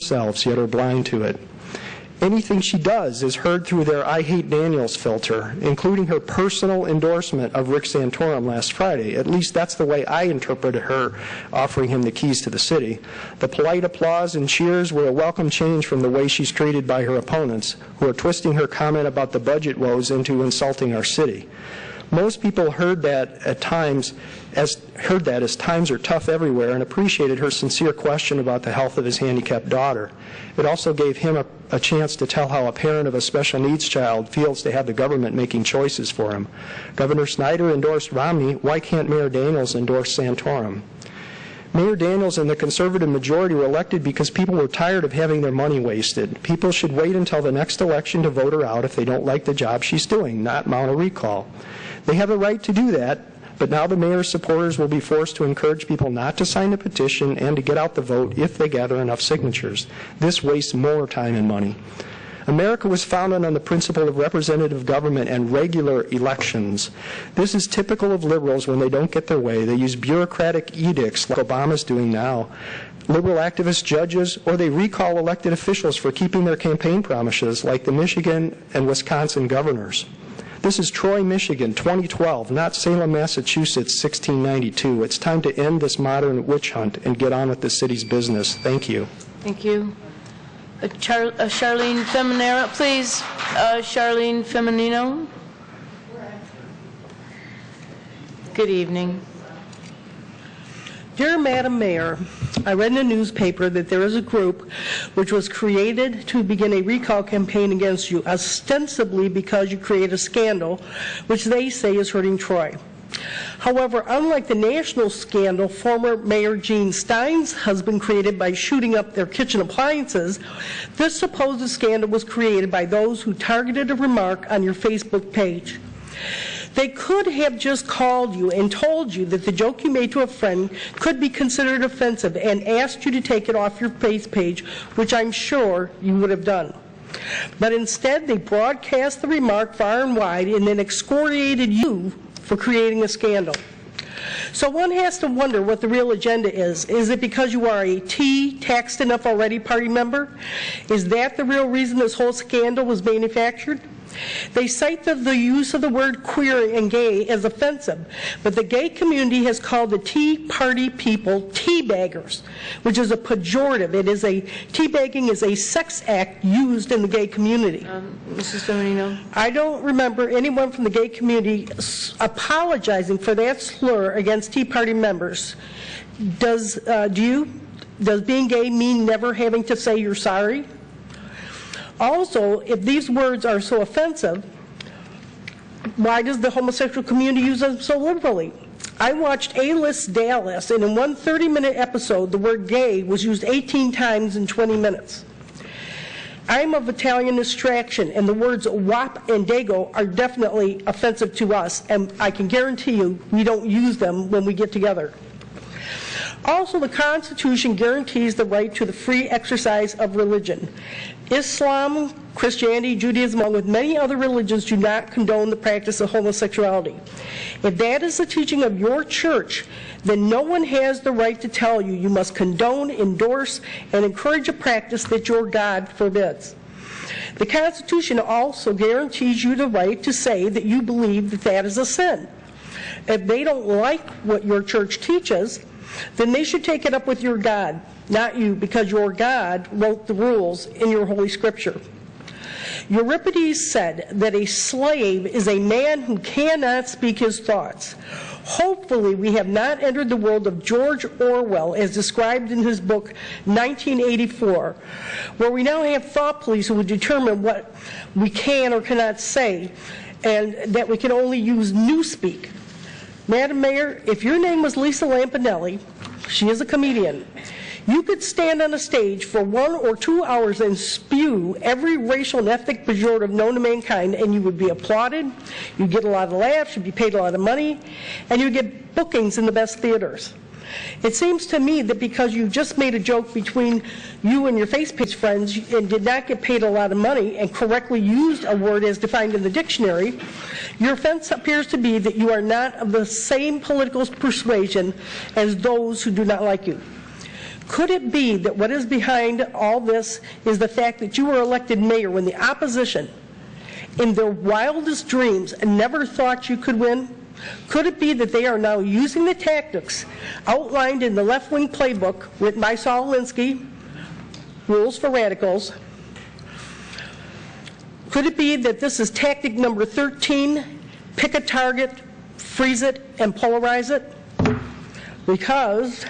themselves, yet are blind to it. Anything she does is heard through their I Hate Daniels filter, including her personal endorsement of Rick Santorum last Friday. At least that's the way I interpreted her offering him the keys to the city. The polite applause and cheers were a welcome change from the way she's treated by her opponents, who are twisting her comment about the budget woes into insulting our city. Most people heard that as times are tough everywhere, and appreciated her sincere question about the health of his handicapped daughter. It also gave him a chance to tell how a parent of a special needs child feels to have the government making choices for him. Governor Snyder endorsed Romney. Why can't Mayor Daniels endorse Santorum? Mayor Daniels and the conservative majority were elected because people were tired of having their money wasted. People should wait until the next election to vote her out if they don't like the job she's doing, not mount a recall. They have a right to do that, but now the mayor's supporters will be forced to encourage people not to sign the petition and to get out the vote if they gather enough signatures. This wastes more time and money. America was founded on the principle of representative government and regular elections. This is typical of liberals when they don't get their way. They use bureaucratic edicts like Obama's doing now, liberal activist judges, or they recall elected officials for keeping their campaign promises like the Michigan and Wisconsin governors. This is Troy, Michigan, 2012, not Salem, Massachusetts, 1692. It's time to end this modern witch hunt and get on with the city's business. Thank you. Thank you. Charlene Feminero, please. Charlene Feminino. Good evening. Dear Madam Mayor, I read in the newspaper that there is a group which was created to begin a recall campaign against you, ostensibly because you create a scandal, which they say is hurting Troy. However, unlike the national scandal former Mayor Gene Stein's husband created by shooting up their kitchen appliances, this supposed scandal was created by those who targeted a remark on your Facebook page. They could have just called you and told you that the joke you made to a friend could be considered offensive and asked you to take it off your face page, which I'm sure you would have done. But instead, they broadcast the remark far and wide and then excoriated you for creating a scandal. So one has to wonder what the real agenda is. Is it because you are a taxed enough already party member? Is that the real reason this whole scandal was manufactured? They cite the use of the word queer and gay as offensive, but the gay community has called the Tea Party people teabaggers, which is a pejorative. Teabagging is a sex act used in the gay community. Mrs. Feminino. I don't remember anyone from the gay community apologizing for that slur against Tea Party members. Does being gay mean never having to say you're sorry? Also, if these words are so offensive, why does the homosexual community use them so liberally? I watched A-List Dallas, and in one 30-minute episode, the word gay was used 18 times in 20 minutes. I'm of Italian extraction, and the words wop and dago are definitely offensive to us, and I can guarantee you we don't use them when we get together. Also, the Constitution guarantees the right to the free exercise of religion. Islam, Christianity, Judaism, along with many other religions, do not condone the practice of homosexuality. If that is the teaching of your church, then no one has the right to tell you you must condone, endorse, and encourage a practice that your God forbids. The Constitution also guarantees you the right to say that you believe that that is a sin. If they don't like what your church teaches, then they should take it up with your God, not you, because your God wrote the rules in your Holy Scripture. Euripides said that a slave is a man who cannot speak his thoughts. Hopefully, we have not entered the world of George Orwell as described in his book 1984, where we now have thought police who would determine what we can or cannot say, and that we can only use newspeak. Madam Mayor, if your name was Lisa Lampanelli, she is a comedian, you could stand on a stage for 1 or 2 hours and spew every racial and ethnic pejorative known to mankind, and you would be applauded, you'd get a lot of laughs, you'd be paid a lot of money, and you'd get bookings in the best theaters. It seems to me that because you just made a joke between you and your Facebook friends and did not get paid a lot of money and correctly used a word as defined in the dictionary, your offense appears to be that you are not of the same political persuasion as those who do not like you. Could it be that what is behind all this is the fact that you were elected mayor when the opposition, in their wildest dreams, never thought you could win? Could it be that they are now using the tactics outlined in the left-wing playbook written by Saul Alinsky, Rules for Radicals? Could it be that this is tactic number 13, pick a target, freeze it, and polarize it? Because,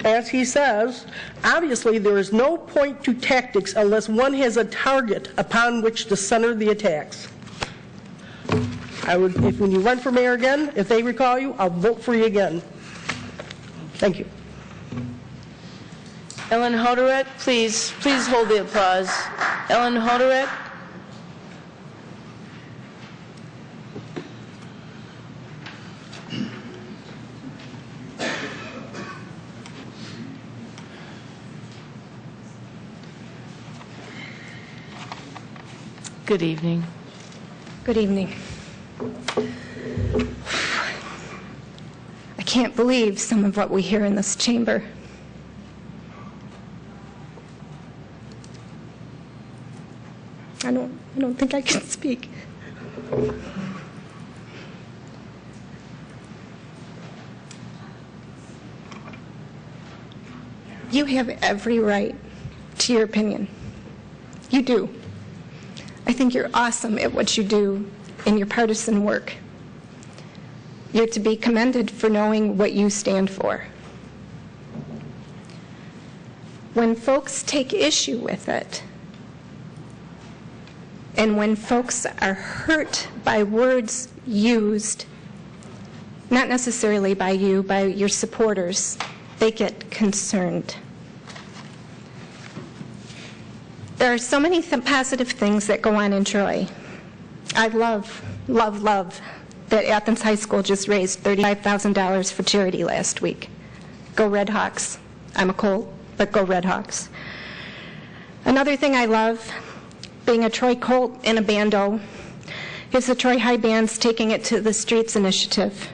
as he says, obviously there is no point to tactics unless one has a target upon which to center the attacks. If when you run for mayor again, if they recall you, I'll vote for you again. Thank you. Ellen Hodorek, please hold the applause. Ellen Hodorek. Good evening. Good evening. I can't believe some of what we hear in this chamber. I don't think I can speak. You have every right to your opinion. You do. I think you're awesome at what you do in your partisan work. You're to be commended for knowing what you stand for. When folks take issue with it, and when folks are hurt by words used, not necessarily by you, by your supporters, they get concerned. There are so many positive things that go on in Troy. I love that Athens High School just raised $35,000 for charity last week. Go Red Hawks. I'm a Colt, but go Red Hawks. Another thing I love, being a Troy Colt and a bando, is the Troy High Band's Taking It to the Streets initiative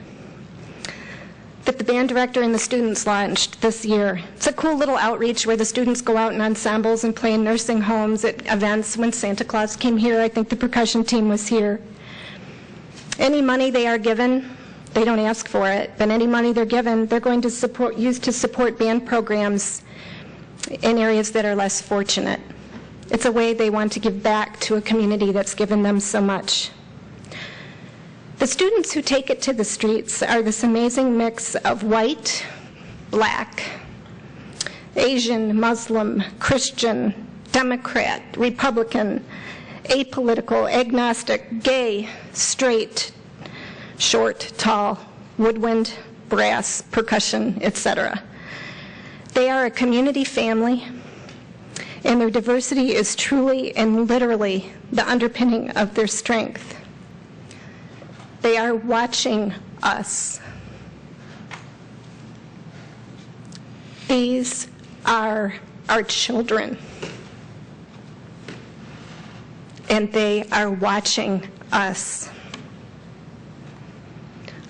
that the band director and the students launched this year. It's a cool little outreach where the students go out in ensembles and play in nursing homes at events. When Santa Claus came here, I think the percussion team was here. Any money they are given, they don't ask for it, but any money they're given, they're going to use to support band programs in areas that are less fortunate. It's a way they want to give back to a community that's given them so much. The students who take it to the streets are this amazing mix of white, black, Asian, Muslim, Christian, Democrat, Republican, apolitical, agnostic, gay, straight, short, tall, woodwind, brass, percussion, etc. They are a community family, and their diversity is truly and literally the underpinning of their strength. They are watching us. These are our children. And they are watching us.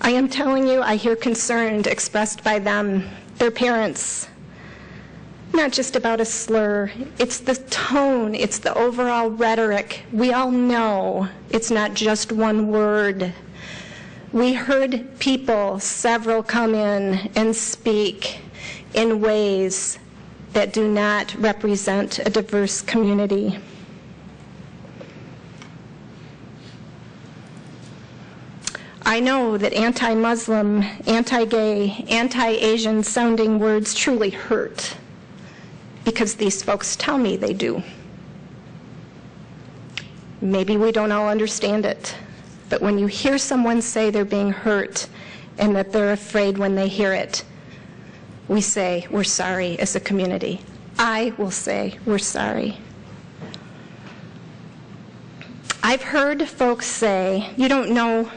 I am telling you, I hear concern expressed by them, their parents, not just about a slur. It's the tone, it's the overall rhetoric. We all know it's not just one word. We heard people, several, come in and speak in ways that do not represent a diverse community. I know that anti-Muslim, anti-gay, anti-Asian sounding words truly hurt, because these folks tell me they do. Maybe we don't all understand it, but when you hear someone say they're being hurt and that they're afraid when they hear it, we say we're sorry as a community. I will say we're sorry. I've heard folks say, you don't know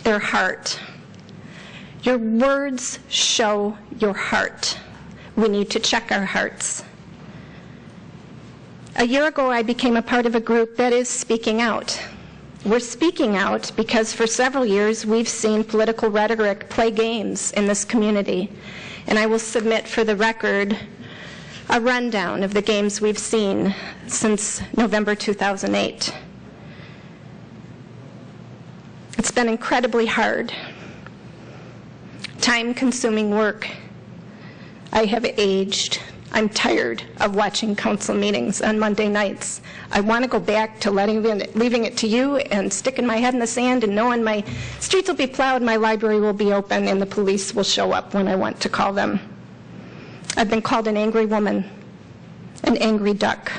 their heart. Your words show your heart. We need to check our hearts. A year ago, I became a part of a group that is speaking out. We're speaking out because for several years we've seen political rhetoric play games in this community. and I will submit for the record a rundown of the games we've seen since November 2008. It's been incredibly hard, time-consuming work. I have aged. I'm tired of watching council meetings on Monday nights. I want to go back to leaving it to you and sticking my head in the sand and knowing my streets will be plowed, my library will be open, and the police will show up when I want to call them. I've been called an angry woman, an angry duck,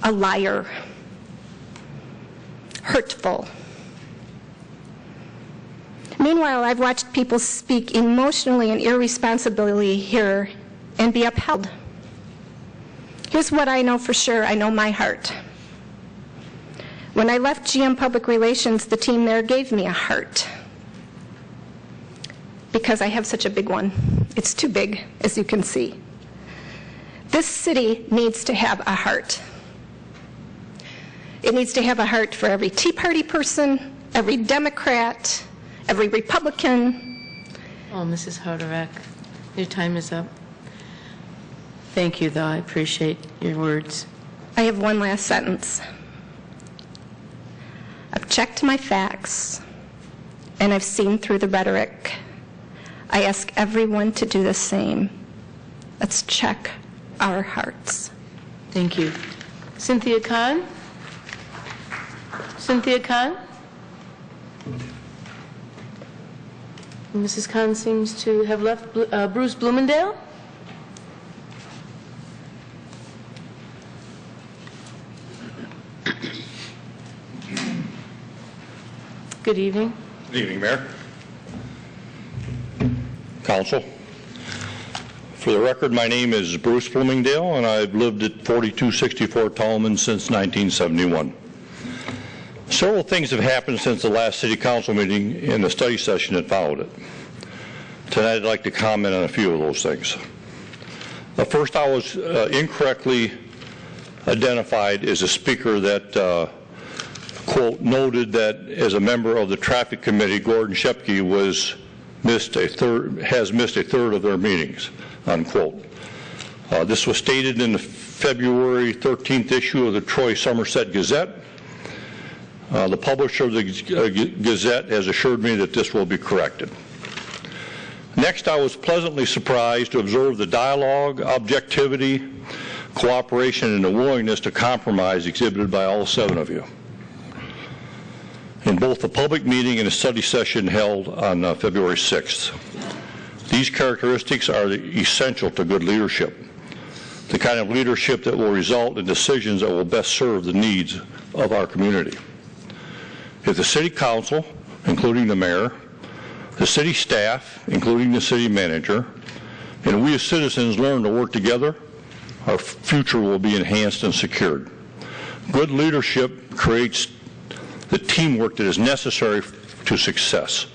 a liar, hurtful. Meanwhile, I've watched people speak emotionally and irresponsibly here and be upheld. Here's what I know for sure. I know my heart. When I left GM Public Relations, the team there gave me a heart because I have such a big one. It's too big, as you can see. This city needs to have a heart. It needs to have a heart for every Tea Party person, every Democrat, every Republican. Oh, Mrs. Hodorek, your time is up. Thank you, though. I appreciate your words. I have one last sentence. I've checked my facts, and I've seen through the rhetoric. I ask everyone to do the same. Let's check our hearts. Thank you. Cynthia Kahn? Cynthia Kahn? Mrs. Kahn seems to have left. Bruce Bloomendale? Good evening. Good evening, Mayor. Council. For the record, my name is Bruce Bloomingdale, and I've lived at 4264 Tallman since 1971. Several things have happened since the last City Council meeting and the study session that followed it. Tonight, I'd like to comment on a few of those things. First, I was incorrectly identified as a speaker that quote, noted that as a member of the Traffic Committee, Gordon Shepke has missed a third of their meetings, unquote. This was stated in the February 13th issue of the Troy Somerset Gazette. The publisher of the Gazette has assured me that this will be corrected. Next, I was pleasantly surprised to observe the dialogue, objectivity, cooperation, and the willingness to compromise exhibited by all 7 of you in both the public meeting and the study session held on February 6th. These characteristics are essential to good leadership, the kind of leadership that will result in decisions that will best serve the needs of our community. If the City Council, including the Mayor, the City staff, including the City Manager, and we as citizens learn to work together, our future will be enhanced and secured. Good leadership creates the teamwork that is necessary to success,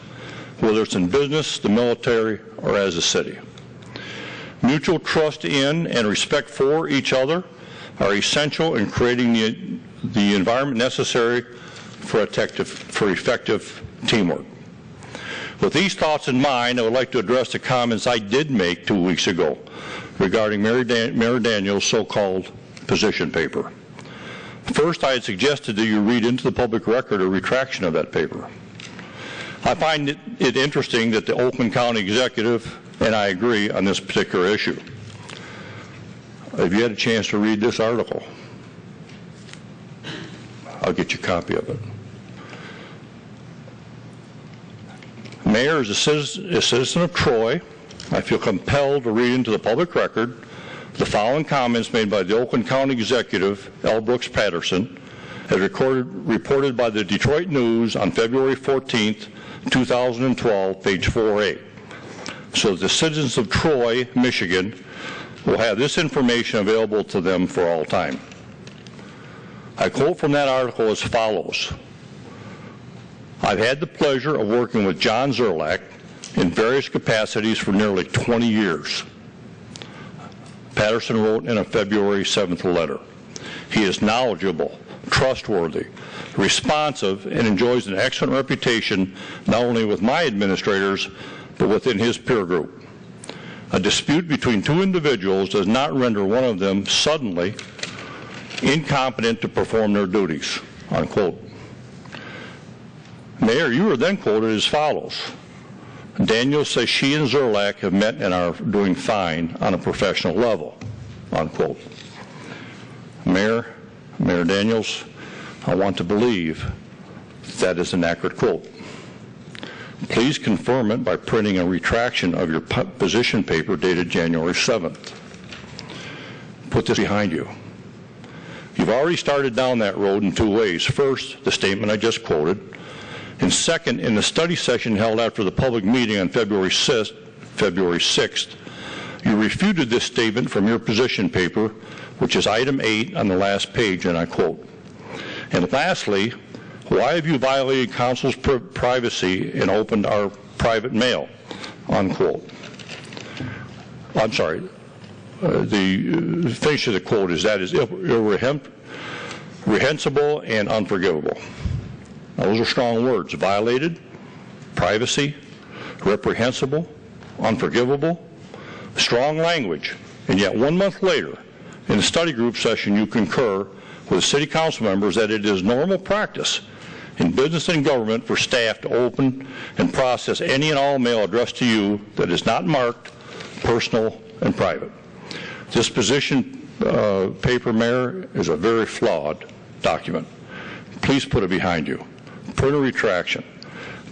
whether it's in business, the military, or as a city. Mutual trust in and respect for each other are essential in creating the environment necessary for effective teamwork. With these thoughts in mind, I would like to address the comments I did make 2 weeks ago regarding Mayor Daniels' so-called position paper. First, I had suggested that you read into the public record a retraction of that paper. I find it interesting that the Oakland County Executive and I agree on this particular issue. Have you had a chance to read this article? I'll get you a copy of it. Mayor, as a citizen of Troy, I feel compelled to read into the public record the following comments made by the Oakland County Executive, L. Brooks Patterson, as reported by the Detroit News on February 14th, 2012, page 4A. So the citizens of Troy, Michigan, will have this information available to them for all time. I quote from that article as follows. I've had the pleasure of working with John Zerlak in various capacities for nearly 20 years. Patterson wrote in a February 7th letter. He is knowledgeable, trustworthy, responsive, and enjoys an excellent reputation not only with my administrators, but within his peer group. A dispute between two individuals does not render one of them suddenly incompetent to perform their duties, unquote. Mayor, you were then quoted as follows. Daniels says she and Zerlak have met and are doing fine on a professional level, unquote. Mayor Daniels, I want to believe that is an accurate quote. Please confirm it by printing a retraction of your position paper dated January 7th. Put this behind you. You've already started down that road in two ways. First, the statement I just quoted, and second, in the study session held after the public meeting on February 6th, you refuted this statement from your position paper, which is item 8 on the last page, and I quote. And lastly, why have you violated council's privacy and opened our private mail, unquote. I'm sorry. The finish of the quote is that is reprehensible and unforgivable. Now, those are strong words. Violated, privacy, reprehensible, unforgivable, strong language. And yet 1 month later, in the study group session, you concur with city council members that it is normal practice in business and government for staff to open and process any and all mail addressed to you that is not marked personal and private. This position paper, Mayor, is a very flawed document. Please put it behind you. Put a retraction.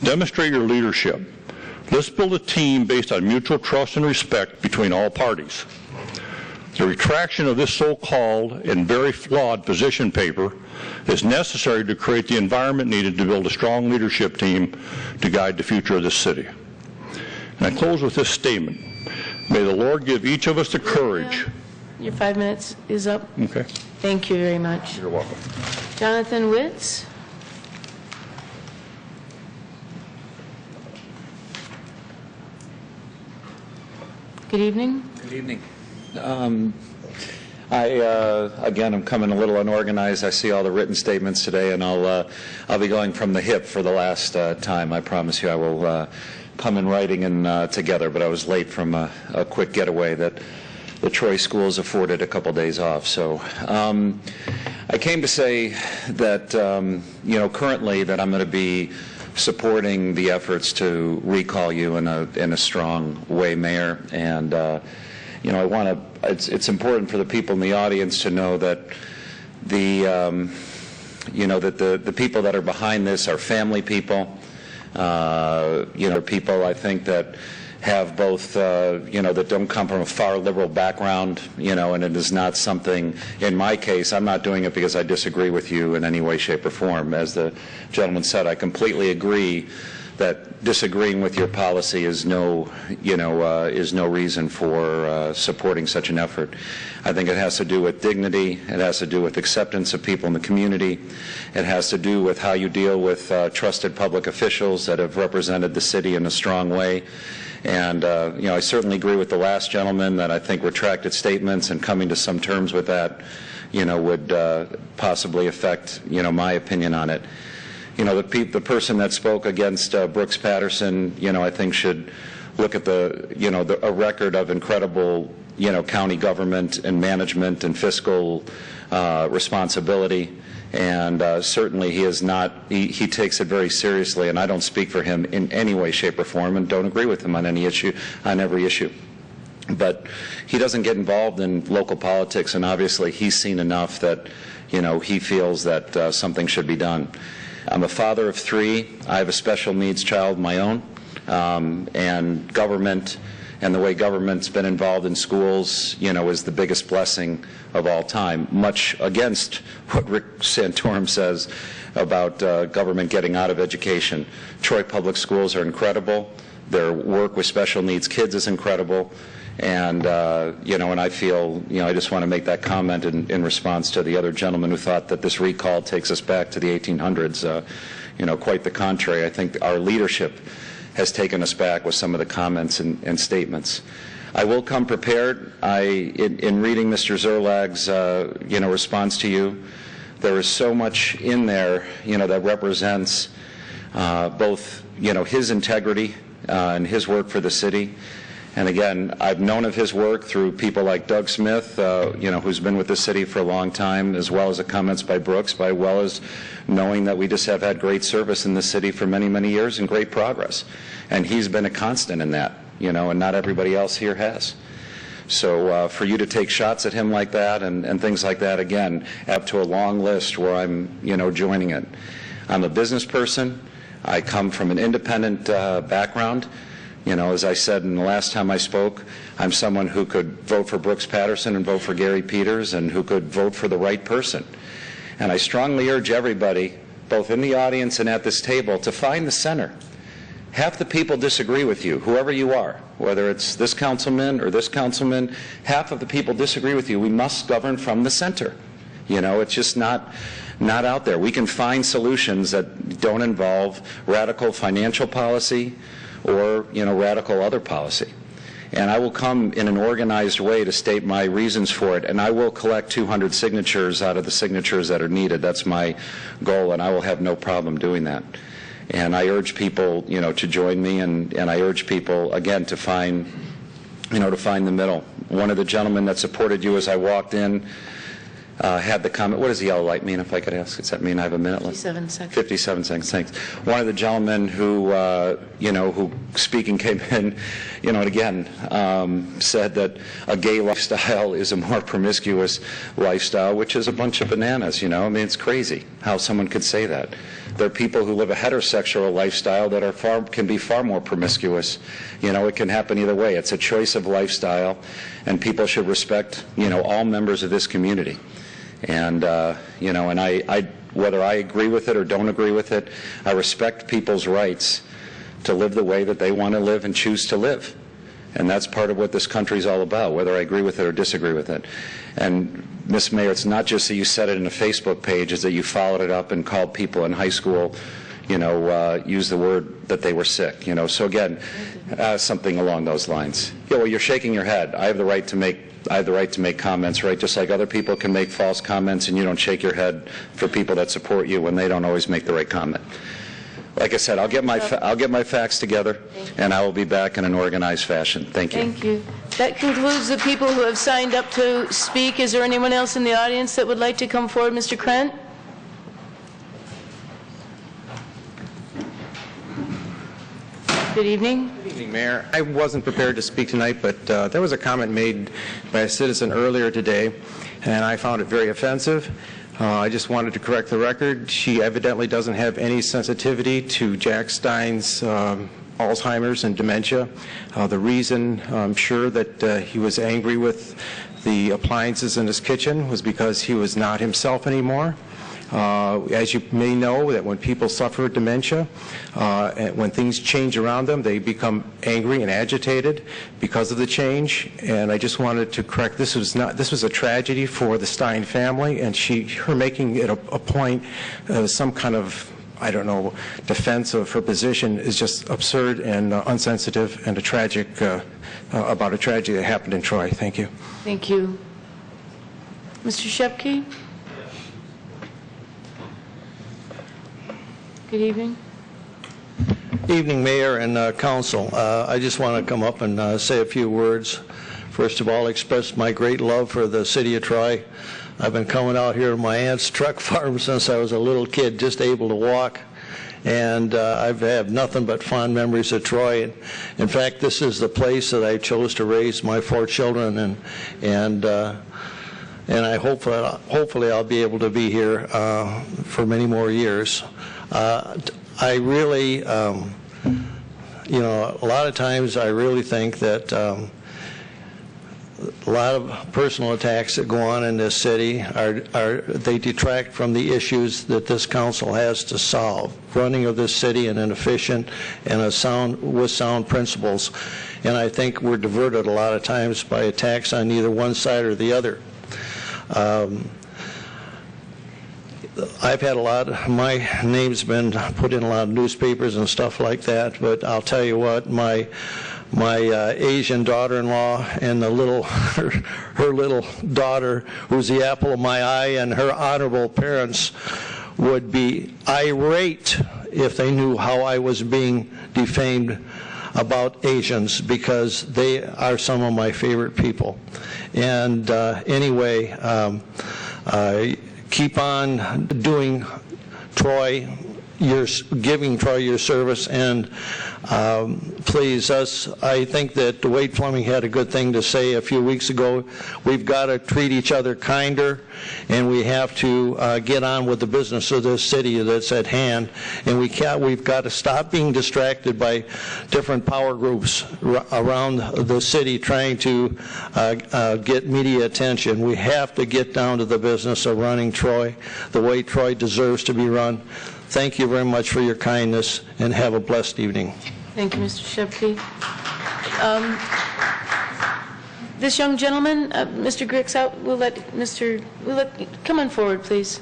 Demonstrate your leadership. Let's build a team based on mutual trust and respect between all parties. The retraction of this so-called and very flawed position paper is necessary to create the environment needed to build a strong leadership team to guide the future of this city. And I close with this statement. May the Lord give each of us the courage. Your 5 minutes is up. Okay. Thank you very much. You're welcome. Jonathan Witz. Good evening. Good evening. Again, I'm coming a little unorganized. I see all the written statements today, and I'll be going from the hip for the last time. I promise you I will come in writing and together, but I was late from a quick getaway that the Troy schools afforded a couple days off. So I came to say that, currently that I'm going to be supporting the efforts to recall you in a strong way, Mayor. And, I want to, it's important for the people in the audience to know that the people that are behind this are family people, people I think that have both, that don't come from a far liberal background, and it is not something, in my case, I'm not doing it because I disagree with you in any way, shape, or form. As the gentleman said, I completely agree that disagreeing with your policy is no reason for supporting such an effort. I think it has to do with dignity. It has to do with acceptance of people in the community. It has to do with how you deal with trusted public officials that have represented the city in a strong way. And, I certainly agree with the last gentleman that I think retracted statements and coming to some terms with that, would possibly affect, my opinion on it. The person that spoke against Brooks Patterson, I think should look at a record of incredible, county government and management and fiscal responsibility. And certainly he is not, he takes it very seriously, and I don't speak for him in any way, shape, or form, and don't agree with him on any issue, on every issue. But he doesn't get involved in local politics, and obviously he's seen enough that, he feels that something should be done. I'm a father of 3. I have a special needs child of my own, and government and the way government's been involved in schools, is the biggest blessing of all time, much against what Rick Santorum says about government getting out of education. Troy Public Schools are incredible. Their work with special needs kids is incredible. And, and I feel, I just want to make that comment in response to the other gentleman who thought that this recall takes us back to the 1800s. Quite the contrary. I think our leadership has taken us back with some of the comments and statements. I will come prepared. In reading Mr. Zerlag's, response to you, there is so much in there, that represents both, his integrity and his work for the city, And again, I've known of his work through people like Doug Smith, who's been with the city for a long time, as well as the comments by Brooks, as well as knowing that we just have had great service in the city for many, many years and great progress. And he's been a constant in that, and not everybody else here has. So for you to take shots at him like that and things like that, again, up to a long list where I'm, joining it. I'm a business person. I come from an independent background. As I said in the last time I spoke, I'm someone who could vote for Brooks Patterson and vote for Gary Peters and who could vote for the right person. And I strongly urge everybody, both in the audience and at this table, to find the center. Half the people disagree with you, whoever you are, whether it's this councilman or this councilman, half of the people disagree with you. We must govern from the center. It's just not out there. We can find solutions that don't involve radical financial policy or, radical other policy. And I will come in an organized way to state my reasons for it, and I will collect 200 signatures out of the signatures that are needed. That's my goal, and I will have no problem doing that. And I urge people, to join me, and I urge people, again, to find the middle. One of the gentlemen that supported you as I walked in had the comment. What does the yellow light mean, if I could ask? Does that mean I have a minute left? 57 seconds. 57 seconds, thanks. One of the gentlemen who, who speaking came in, and again, said that a gay lifestyle is a more promiscuous lifestyle, which is a bunch of bananas, it's crazy how someone could say that. There are people who live a heterosexual lifestyle that can be far more promiscuous. It can happen either way. It's a choice of lifestyle, and people should respect, all members of this community. And, and I, whether I agree with it or don't agree with it, I respect people's rights to live the way that they want to live and choose to live. And that's part of what this country is all about, whether I agree with it or disagree with it. And, Ms. Mayor, it's not just that you said it in a Facebook page, it's that you followed it up and called people in high school, use the word that they were sick. So again, something along those lines. Well, you're shaking your head. I have the right to make comments, right? Just like other people can make false comments, and you don't shake your head for people that support you when they don't always make the right comment. Like I said, I'll get my facts together, and I will be back in an organized fashion. Thank you. Thank you. That concludes the people who have signed up to speak. Is there anyone else in the audience that would like to come forward? Mr. Krent? Good evening. Good evening, Mayor. I wasn't prepared to speak tonight, but there was a comment made by a citizen earlier today, and I found it very offensive. I just wanted to correct the record. She evidently doesn't have any sensitivity to Jack Stein's Alzheimer's and dementia. The reason I'm sure that he was angry with the appliances in his kitchen was because he was not himself anymore. As you may know, that when people suffer dementia, and when things change around them, they become angry and agitated because of the change. And I just wanted to correct, this was a tragedy for the Stein family, and her making it a point, some kind of, I don't know, defense of her position is just absurd and unsensitive and about a tragedy that happened in Troy. Thank you. Thank you. Mr. Shepke? Good evening. Evening, Mayor and Council. I just want to come up and say a few words. First of all, express my great love for the city of Troy. I've been coming out here to my aunt's truck farm since I was a little kid, just able to walk. And I've had nothing but fond memories of Troy. In fact, this is the place that I chose to raise my 4 children, and I hopefully I'll be able to be here for many more years. I really, a lot of times I really think that a lot of personal attacks that go on in this city they detract from the issues that this council has to solve. Running of this city in an efficient and with sound principles. And I think we're diverted a lot of times by attacks on either one side or the other. I've had my name's been put in a lot of newspapers and stuff like that, but I'll tell you what, my Asian daughter-in-law and her little daughter, who's the apple of my eye, and her honorable parents would be irate if they knew how I was being defamed about Asians because they are some of my favorite people. And anyway, keep on doing, Troy, giving Troy your service, and please, I think that Wade Fleming had a good thing to say a few weeks ago. We've got to treat each other kinder, and we have to get on with the business of this city that's at hand, and we've got to stop being distracted by different power groups around the city trying to get media attention. We have to get down to the business of running Troy the way Troy deserves to be run. Thank you very much for your kindness, and have a blessed evening. Thank you, Mr. Shepke. This young gentleman, Mr. Grix, come on forward, please.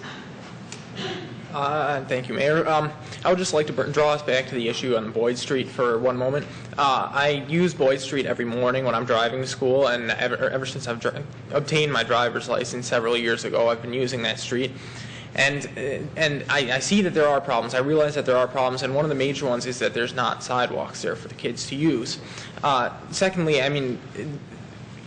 Thank you, Mayor. I would just like to draw us back to the issue on Boyd Street for one moment. I use Boyd Street every morning when I'm driving to school, and ever since I've obtained my driver's license several years ago, I've been using that street. And I see that there are problems. I realize that there are problems, and one of the major ones is that there's not sidewalks there for the kids to use. Secondly, I mean,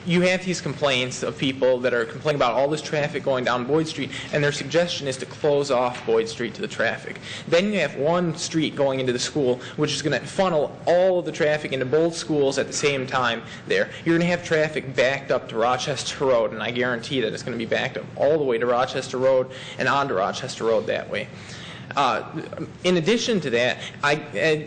you have these complaints of people that are complaining about all this traffic going down Boyd Street, and their suggestion is to close off Boyd Street to the traffic. Then you have one street going into the school, which is going to funnel all of the traffic into both schools at the same time there. You're going to have traffic backed up to Rochester Road, and I guarantee that it's going to be backed up all the way to Rochester Road and onto Rochester Road that way. In addition to that,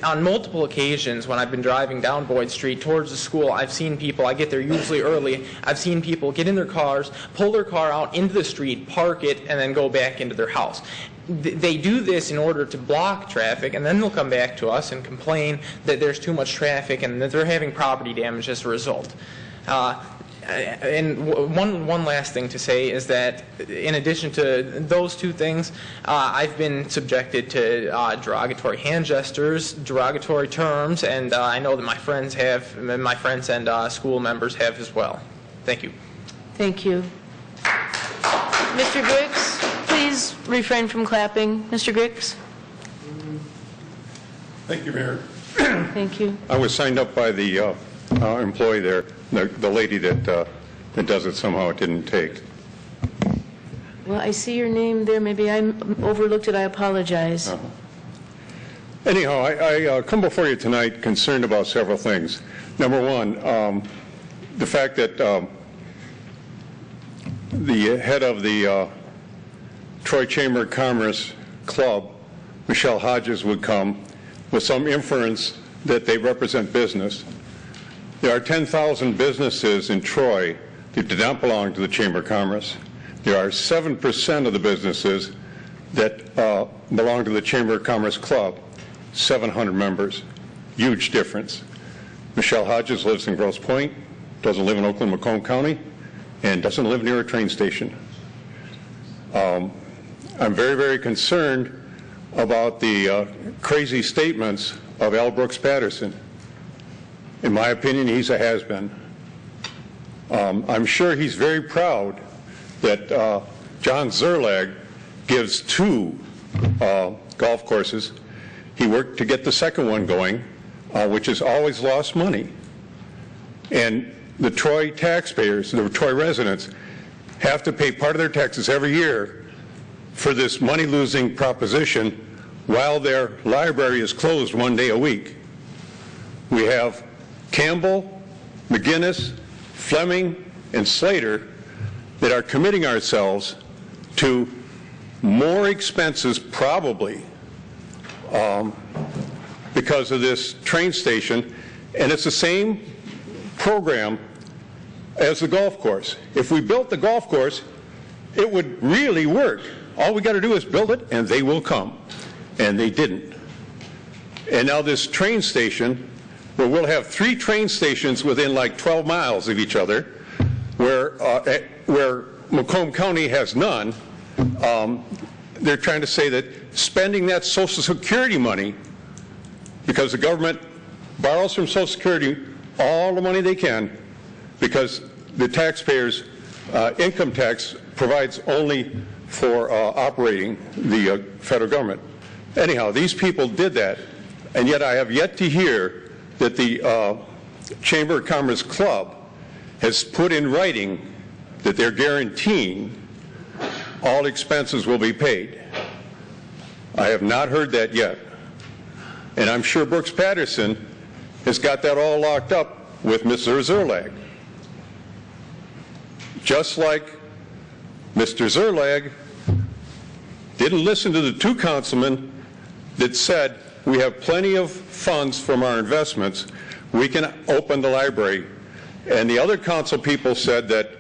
on multiple occasions when I've been driving down Boyd Street towards the school, I've seen people, I get there usually early, I've seen people get in their cars, pull their car out into the street, park it, and then go back into their house. They do this in order to block traffic, and then they'll come back to us and complain that there's too much traffic and that they're having property damage as a result. And one last thing to say is that in addition to those two things, I've been subjected to derogatory hand gestures, derogatory terms, and I know that my friends and school members have as well. Thank you. Thank you. Mr. Grix, please refrain from clapping. Mr. Grix? Thank you, Mayor. Thank you. I was signed up by the employee there, the lady that does it. Somehow it didn't take. Well, I see your name there. Maybe I overlooked it. I apologize. Anyhow, I come before you tonight concerned about several things. Number one, the fact that the head of the Troy Chamber of Commerce Club, Michelle Hodges, would come with some inference that they represent business. There are 10,000 businesses in Troy that do not belong to the Chamber of Commerce. There are 7% of the businesses that belong to the Chamber of Commerce Club, 700 members. Huge difference. Michelle Hodges lives in Grosse Pointe, doesn't live in Oakland, Macomb County, and doesn't live near a train station. I'm very, very concerned about the crazy statements of Al Brooks Patterson. In my opinion, he's a has-been. I'm sure he's very proud that John Zerlag gives 2 golf courses. He worked to get the second one going, which has always lost money. And the Troy taxpayers, the Troy residents, have to pay part of their taxes every year for this money-losing proposition while their library is closed one day a week. We have Campbell, McGinnis, Fleming, and Slater that are committing ourselves to more expenses probably because of this train station, and it's the same program as the golf course. If we built the golf course, it would really work. All we got to do is build it, and they will come. And they didn't. And now this train station, where we'll have 3 train stations within like 12 miles of each other, where Macomb County has none, they're trying to say that spending that Social Security money, because the government borrows from Social Security all the money they can, because the taxpayers' income tax provides only for operating the federal government. Anyhow, these people did that, and yet I have yet to hear that the Chamber of Commerce Club has put in writing that they're guaranteeing all expenses will be paid. I have not heard that yet. And I'm sure Brooks Patterson has got that all locked up with Mr. Zerlag. Just like Mr. Zerlag didn't listen to the two councilmen that said, we have plenty of funds from our investments, we can open the library. And the other council people said that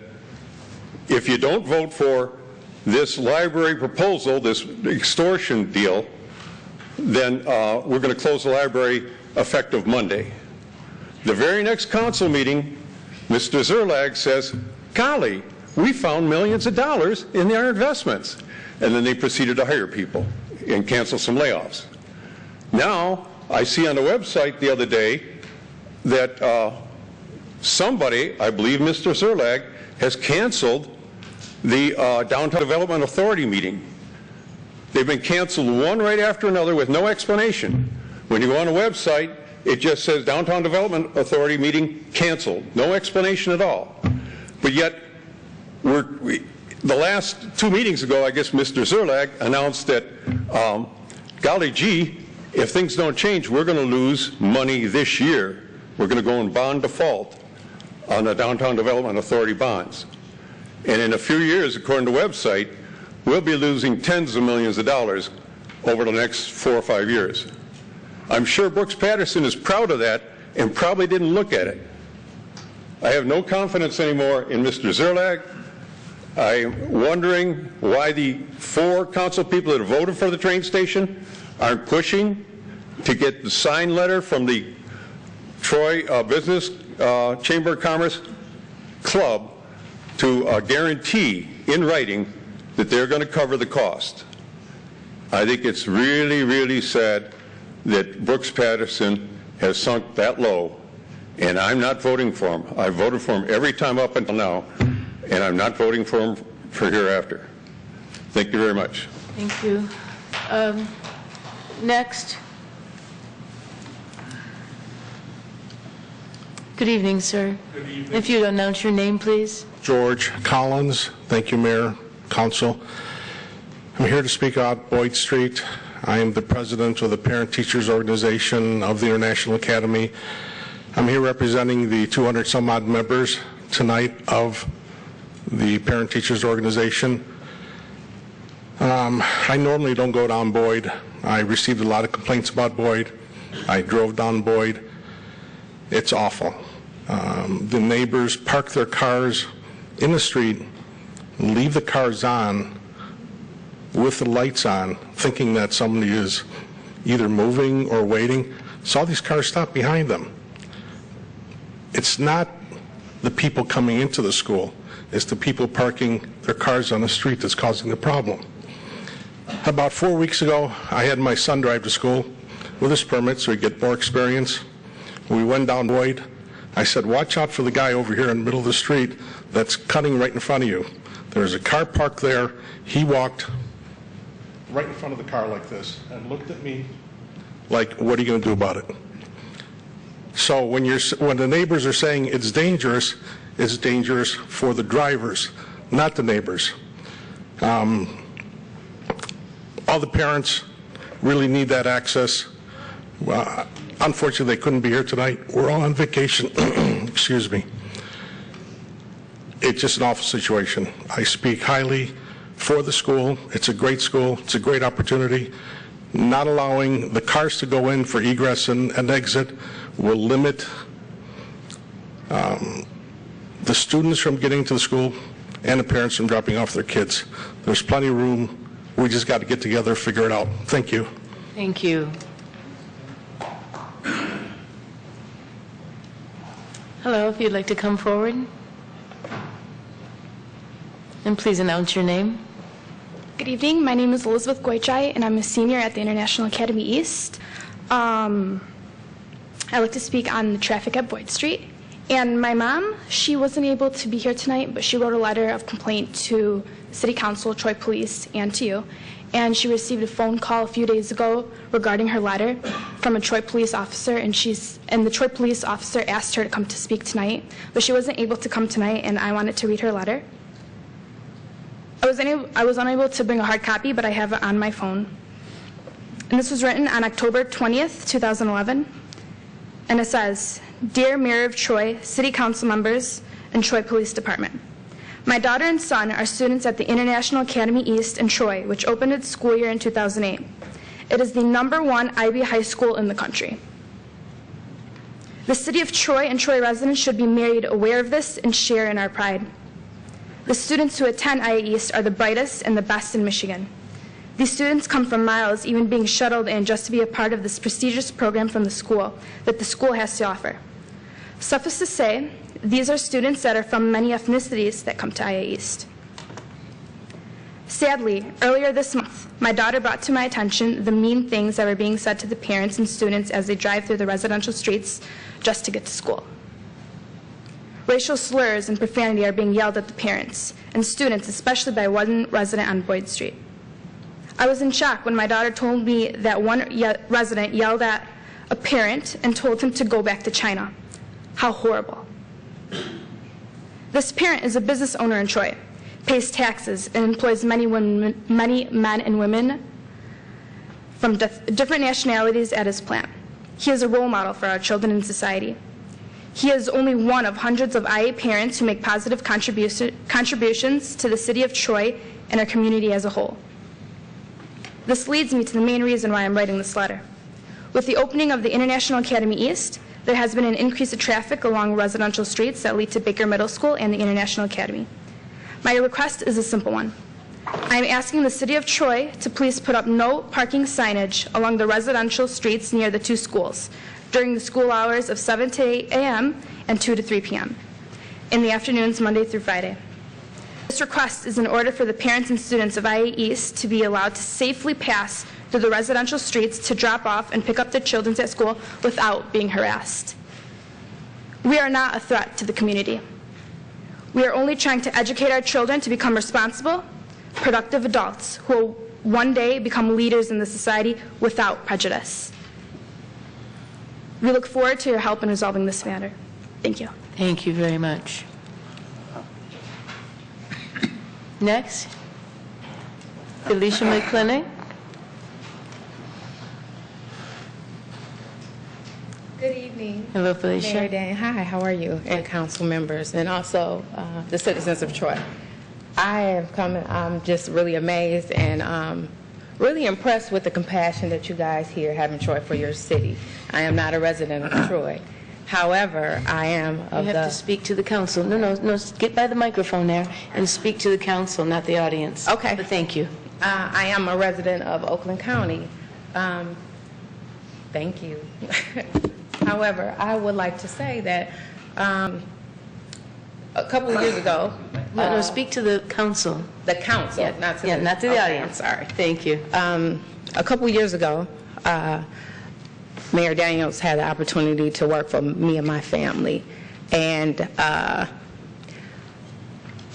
if you don't vote for this library proposal, this extortion deal, then we're going to close the library effective Monday. The very next council meeting, Mr. Zerlag says, golly, we found millions of dollars in our investments. And then they proceeded to hire people and cancel some layoffs. Now, I see on the website the other day that somebody, I believe Mr. Zerlag, has canceled the Downtown Development Authority meeting. They've been canceled one right after another with no explanation. When you go on the website, it just says Downtown Development Authority meeting canceled. No explanation at all. But yet, the last 2 meetings ago, I guess Mr. Zerlag announced that, golly gee, if things don't change, we're going to lose money this year. We're going to go in bond default on the Downtown Development Authority bonds. And in a few years, according to the website, we'll be losing tens of millions of dollars over the next 4 or 5 years. I'm sure Brooks Patterson is proud of that and probably didn't look at it. I have no confidence anymore in Mr. Zerlag. I'm wondering why the 4 council people that voted for the train station aren't pushing to get the signed letter from the Troy Business Chamber of Commerce Club to guarantee in writing that they're going to cover the cost. I think it's really, really sad that Brooks Patterson has sunk that low, and I'm not voting for him. I voted for him every time up until now, and I'm not voting for him for hereafter. Thank you very much. Thank you. Next. Good evening, sir. Good evening. If you'd announce your name, please. George Collins. Thank you, Mayor, Council. I'm here to speak about Boyd Street. I am the president of the Parent Teachers Organization of the International Academy. I'm here representing the 200 some odd members tonight of the Parent Teachers Organization. I normally don't go down Boyd. I received a lot of complaints about Boyd. I drove down Boyd. It's awful. The neighbors park their cars in the street, leave the cars on with the lights on, thinking that somebody is either moving or waiting. So all these cars stop behind them. It's not the people coming into the school. It's the people parking their cars on the street that's causing the problem. About 4 weeks ago, I had my son drive to school with his permit so he'd get more experience. We went down Boyd. I said, watch out for the guy over here in the middle of the street that's cutting right in front of you. There's a car parked there. He walked right in front of the car like this and looked at me like, what are you going to do about it? So when the neighbors are saying it's dangerous for the drivers, not the neighbors. All the parents really need that access. Unfortunately, they couldn't be here tonight. We're all on vacation. Excuse me. It's just an awful situation. I speak highly for the school. It's a great school. It's a great opportunity. Not allowing the cars to go in for egress and exit will limit the students from getting to the school and the parents from dropping off their kids. There's plenty of room. We just got to get together, figure it out. Thank you. Thank you. Hello, if you'd like to come forward. And please announce your name. Good evening. My name is Elizabeth Goichai, and I'm a senior at the International Academy East. I'd like to speak on the traffic at Boyd Street. And my mom, she wasn't able to be here tonight, but she wrote a letter of complaint to City Council, Troy Police, and to you. And she received a phone call a few days ago regarding her letter from a Troy police officer, and the Troy police officer asked her to come to speak tonight, but she wasn't able to come tonight, and I wanted to read her letter. I was unable to bring a hard copy, but I have it on my phone. And this was written on October 20th, 2011, and it says, "Dear Mayor of Troy, City Council members, and Troy Police Department, my daughter and son are students at the International Academy East in Troy, which opened its school year in 2008. It is the #1 IB high school in the country. The City of Troy and Troy residents should be made aware of this and share in our pride. The students who attend IA East are the brightest and the best in Michigan. These students come from miles, even being shuttled in just to be a part of this prestigious program from the school that the school has to offer. Suffice to say, these are students that are from many ethnicities that come to IA East. Sadly, earlier this month, my daughter brought to my attention the mean things that were being said to the parents and students as they drive through the residential streets just to get to school. Racial slurs and profanity are being yelled at the parents and students, especially by one resident on Boyd Street. I was in shock when my daughter told me that one resident yelled at a parent and told him to go back to China. How horrible. This parent is a business owner in Troy, pays taxes, and employs many men and women from different nationalities at his plant. He is a role model for our children in society. He is only one of hundreds of IA parents who make positive contributions to the city of Troy and our community as a whole. This leads me to the main reason why I'm writing this letter. With the opening of the International Academy East, there has been an increase of traffic along residential streets that lead to Baker Middle School and the International Academy. My request is a simple one. I am asking the City of Troy to please put up no parking signage along the residential streets near the two schools during the school hours of 7 to 8 a.m. and 2 to 3 p.m. in the afternoons Monday through Friday. This request is in order for the parents and students of IA East to be allowed to safely pass through the residential streets to drop off and pick up their children at school without being harassed. We are not a threat to the community. We are only trying to educate our children to become responsible, productive adults who will one day become leaders in the society without prejudice. We look forward to your help in resolving this matter. Thank you. Thank you very much. Next, Felicia McClintock. Good evening. Hello, Felicia. Mayor Dan. Hi, how are you? And council members, and also the citizens of Troy. I have come, I'm just really amazed and really impressed with the compassion that you guys here have in Troy for your city. I am not a resident of Troy. However, I am of You have to speak to the council. No, get by the microphone there and speak to the council, not the audience. Okay. But thank you. I am a resident of Oakland County. Thank you. However, I would like to say that a couple of years ago... No, speak to the council. The council, Yeah, not to not to the audience. I'm sorry. Thank you. A couple of years ago, Mayor Daniels had the opportunity to work for me and my family. And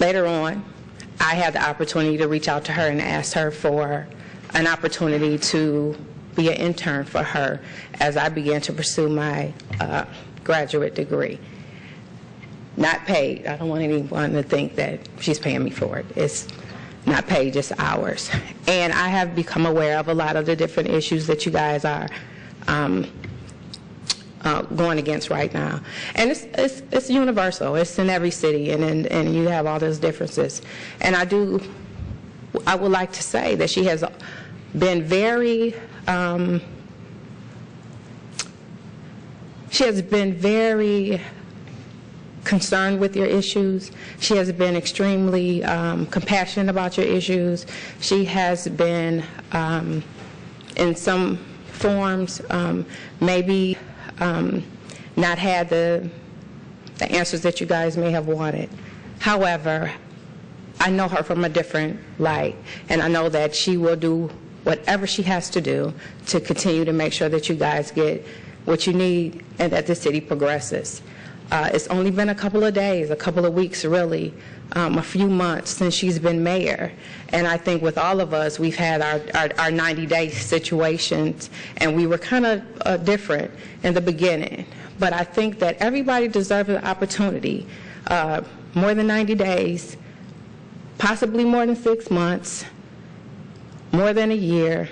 later on, I had the opportunity to reach out to her and ask her for an opportunity to be an intern for her as I began to pursue my graduate degree. Not paid. I don't want anyone to think that she's paying me for it. It's not paid, just hours. And I have become aware of a lot of the different issues that you guys are going against right now. And it's universal. It's in every city, and you have all those differences. And I would like to say that she has been very concerned with your issues. She has been extremely compassionate about your issues. She has been, in some forms, maybe not had the answers that you guys may have wanted. However, I know her from a different light, and I know that she will do whatever she has to do to continue to make sure that you guys get what you need and that the city progresses. It's only been a couple of days, a couple of weeks really, a few months since she's been mayor. And I think with all of us, we've had our 90-day situations, and we were kind of different in the beginning. But I think that everybody deserves an opportunity, more than 90 days, possibly more than 6 months, more than a year.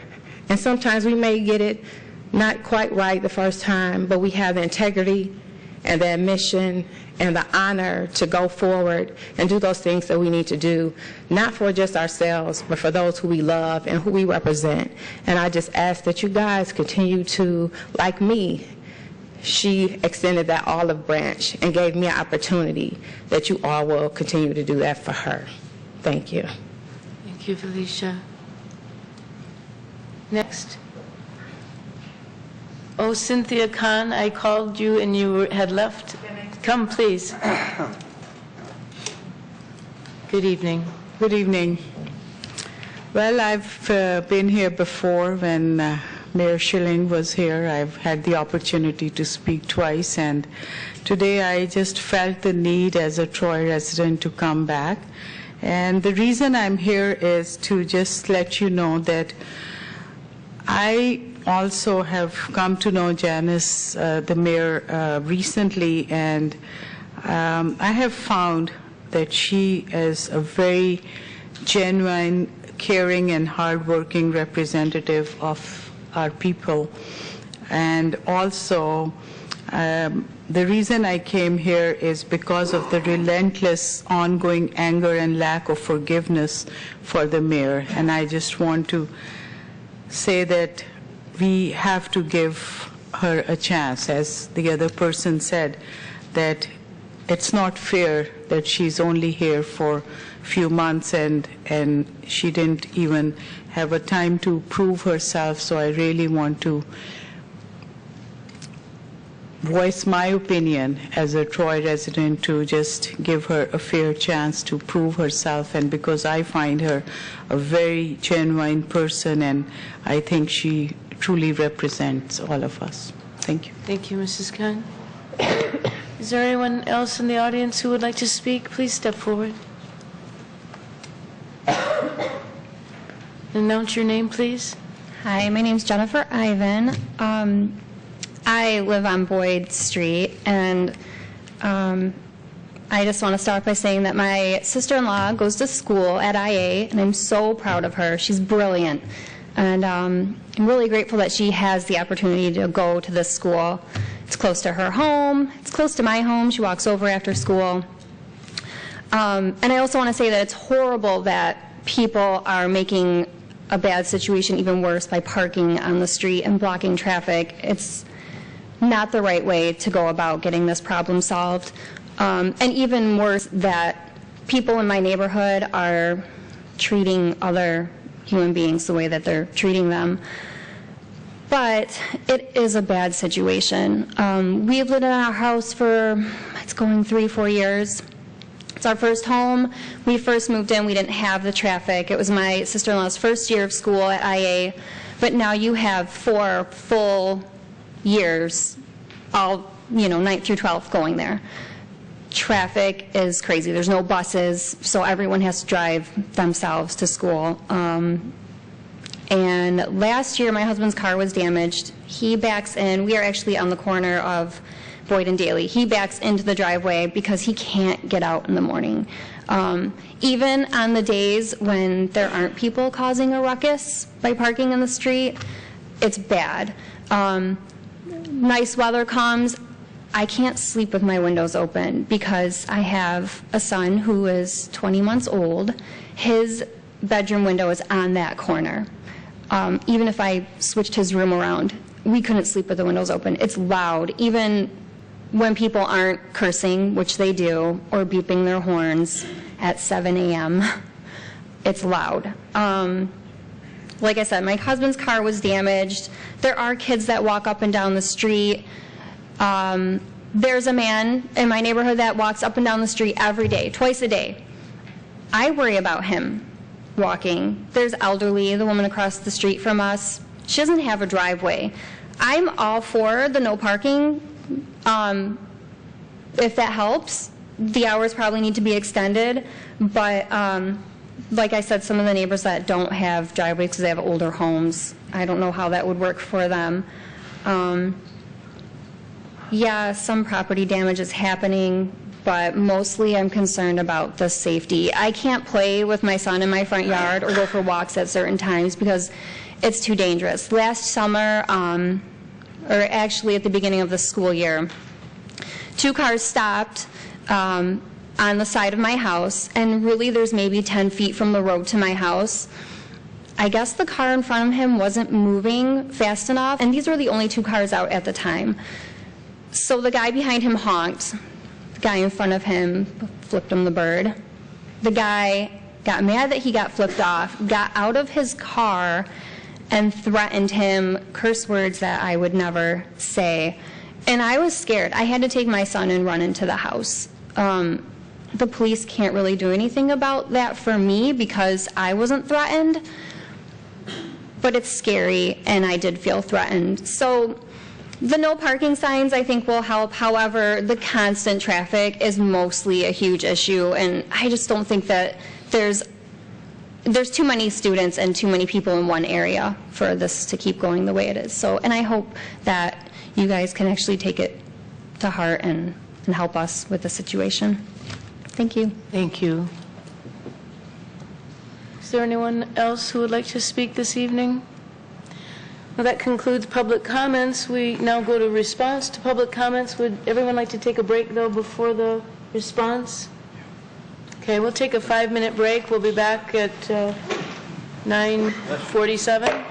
And sometimes we may get it not quite right the first time, but we have the integrity and the admission and the honor to go forward and do those things that we need to do, not for just ourselves, but for those who we love and who we represent. And I just ask that you guys continue to, like me, she extended that olive branch and gave me an opportunity, that you all will continue to do that for her. Thank you. Thank you, Felicia. Next. Oh, Cynthia Khan, I called you and you had left. Come, please. Good evening. Good evening. Well, I've been here before when Mayor Schilling was here. I've had the opportunity to speak twice, and today I just felt the need as a Troy resident to come back. And the reason I'm here is to just let you know that I also have come to know Janice, the mayor, recently, and I have found that she is a very genuine, caring, and hardworking representative of our people. And also, the reason I came here is because of the relentless, ongoing anger and lack of forgiveness for the mayor. And I just want to say that we have to give her a chance. As the other person said, that it's not fair that she's only here for a few months and she didn't even have a time to prove herself. So I really want to voice my opinion as a Troy resident to just give her a fair chance to prove herself, and because I find her a very genuine person, and I think she truly represents all of us. Thank you. Thank you, Mrs. Khan. Is there anyone else in the audience who would like to speak? Please step forward. Announce your name, please. Hi, my name's Jennifer Ivan. I live on Boyd Street, and I just want to start by saying that my sister-in-law goes to school at IA, and I'm so proud of her. She's brilliant, and I'm really grateful that she has the opportunity to go to this school. It's close to her home. It's close to my home. She walks over after school. And I also want to say that it's horrible that people are making a bad situation even worse by parking on the street and blocking traffic. It's not the right way to go about getting this problem solved. And even worse, that people in my neighborhood are treating other human beings the way that they're treating them. But it is a bad situation. We've lived in our house for, it's going 3-4 years. It's our first home. We first moved in, we didn't have the traffic. It was my sister-in-law's first year of school at IA, but now you have 4 full years, all, 9th through 12th going there. Traffic is crazy. There's no buses, so everyone has to drive themselves to school. And last year, my husband's car was damaged. He backs in. We are actually on the corner of Boyd and Daly. He backs into the driveway because he can't get out in the morning. Even on the days when there aren't people causing a ruckus by parking in the street, it's bad. Nice weather comes, I can't sleep with my windows open because I have a son who is 20 months old. His bedroom window is on that corner. Even if I switched his room around, we couldn't sleep with the windows open. It's loud. Even when people aren't cursing, which they do, or beeping their horns at 7 a.m., it's loud. Like I said, my husband's car was damaged. There are kids that walk up and down the street. There's a man in my neighborhood that walks up and down the street every day, twice a day. I worry about him walking. There's elderly, the woman across the street from us. She doesn't have a driveway. I'm all for the no parking if that helps. The hours probably need to be extended, but like I said, some of the neighbors that don't have driveways because they have older homes, I don't know how that would work for them. Yeah, some property damage is happening, but mostly I'm concerned about the safety. I can't play with my son in my front yard or go for walks at certain times because it's too dangerous. Last summer, or actually at the beginning of the school year, 2 cars stopped on the side of my house, and really there's maybe 10 feet from the road to my house. I guess the car in front of him wasn't moving fast enough, and these were the only 2 cars out at the time. So the guy behind him honked. The guy in front of him flipped him the bird. The guy got mad that he got flipped off, got out of his car, and threatened him curse words that I would never say. And I was scared. I had to take my son and run into the house. The police can't really do anything about that for me because I wasn't threatened. But it's scary, and I did feel threatened. So the no parking signs, I think, will help. However, the constant traffic is mostly a huge issue, and I just don't think that there's too many students and too many people in one area for this to keep going the way it is. So, and I hope that you guys can actually take it to heart and help us with the situation. Thank you. Thank you. Is there anyone else who would like to speak this evening? Well, that concludes public comments. We now go to response to public comments. Would everyone like to take a break, though, before the response? Okay, we'll take a 5-minute break. We'll be back at 9:47.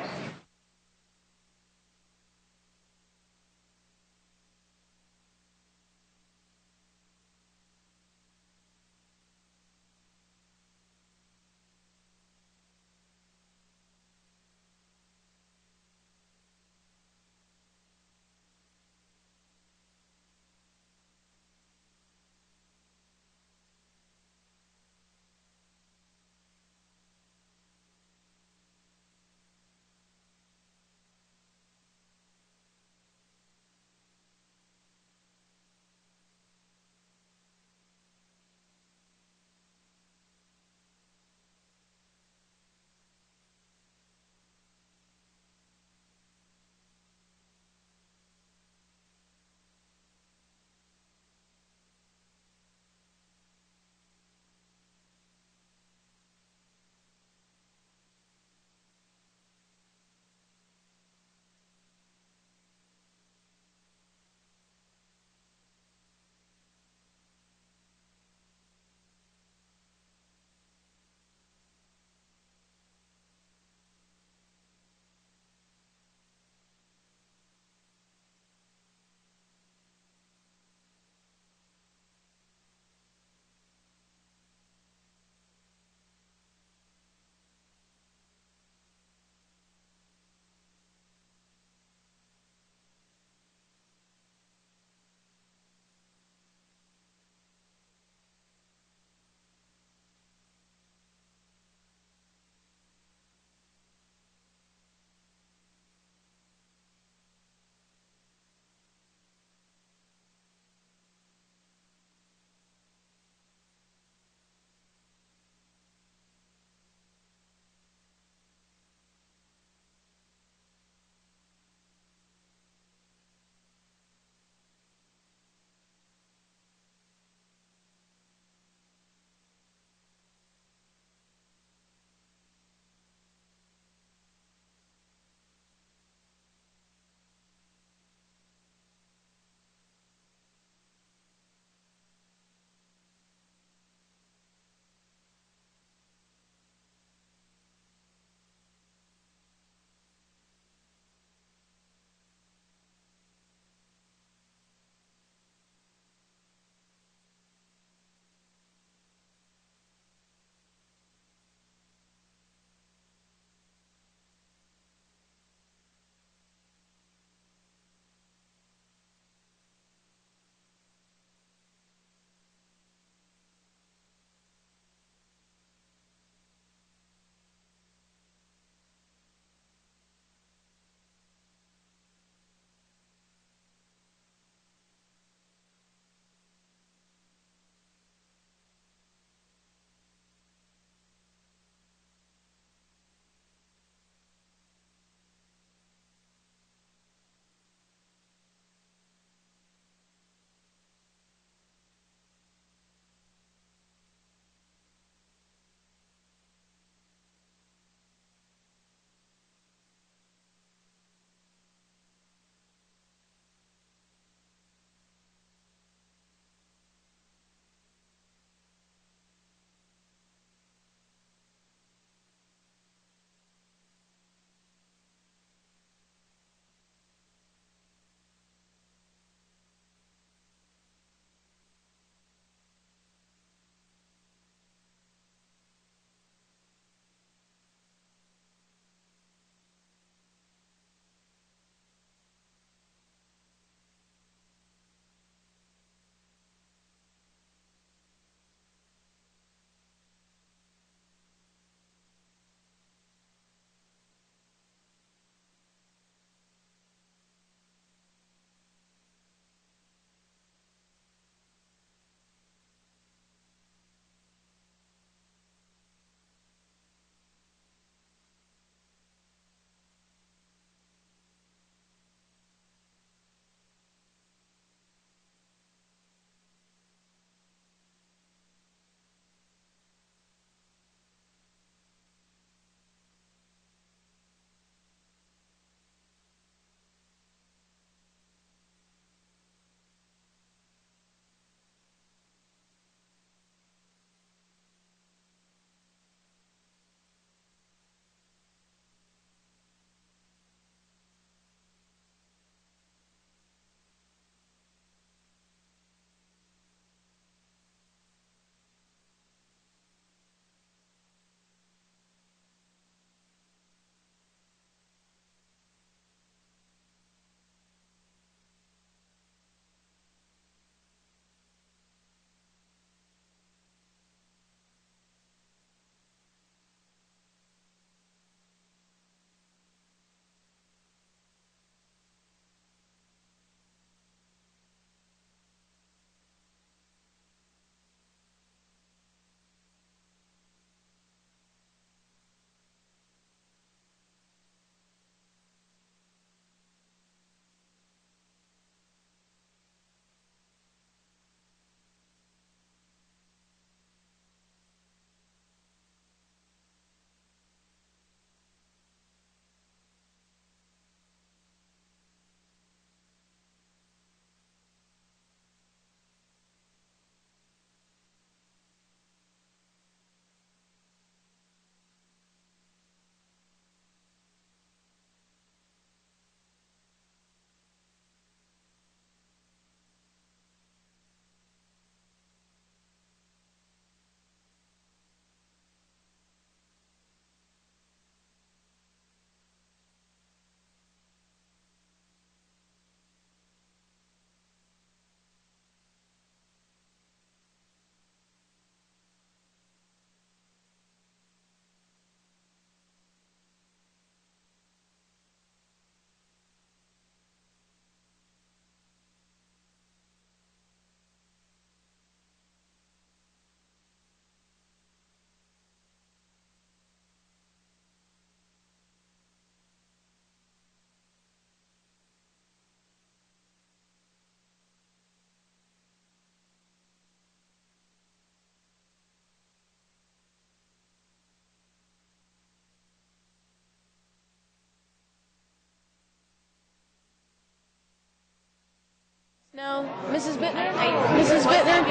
Mrs. Bittner? Mrs. Bittner?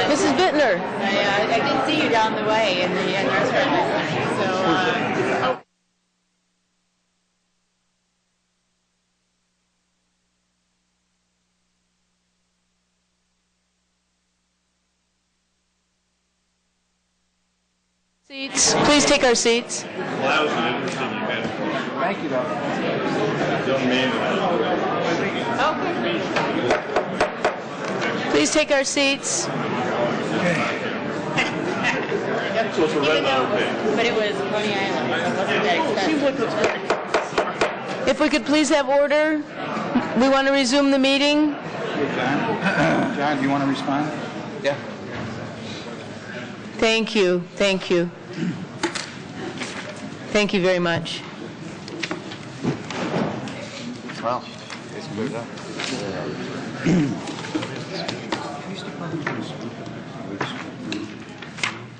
Mrs. Bittner? I did see you down the way in the restaurant. So, Seats. Please take our seats. Thank you, Please take our seats. but it was Coney Island. It wasn't that expensive. If we could please have order, we want to resume the meeting. John, do you want to respond? Yeah. Thank you. Thank you. Thank you very much. Well, it's cleared up.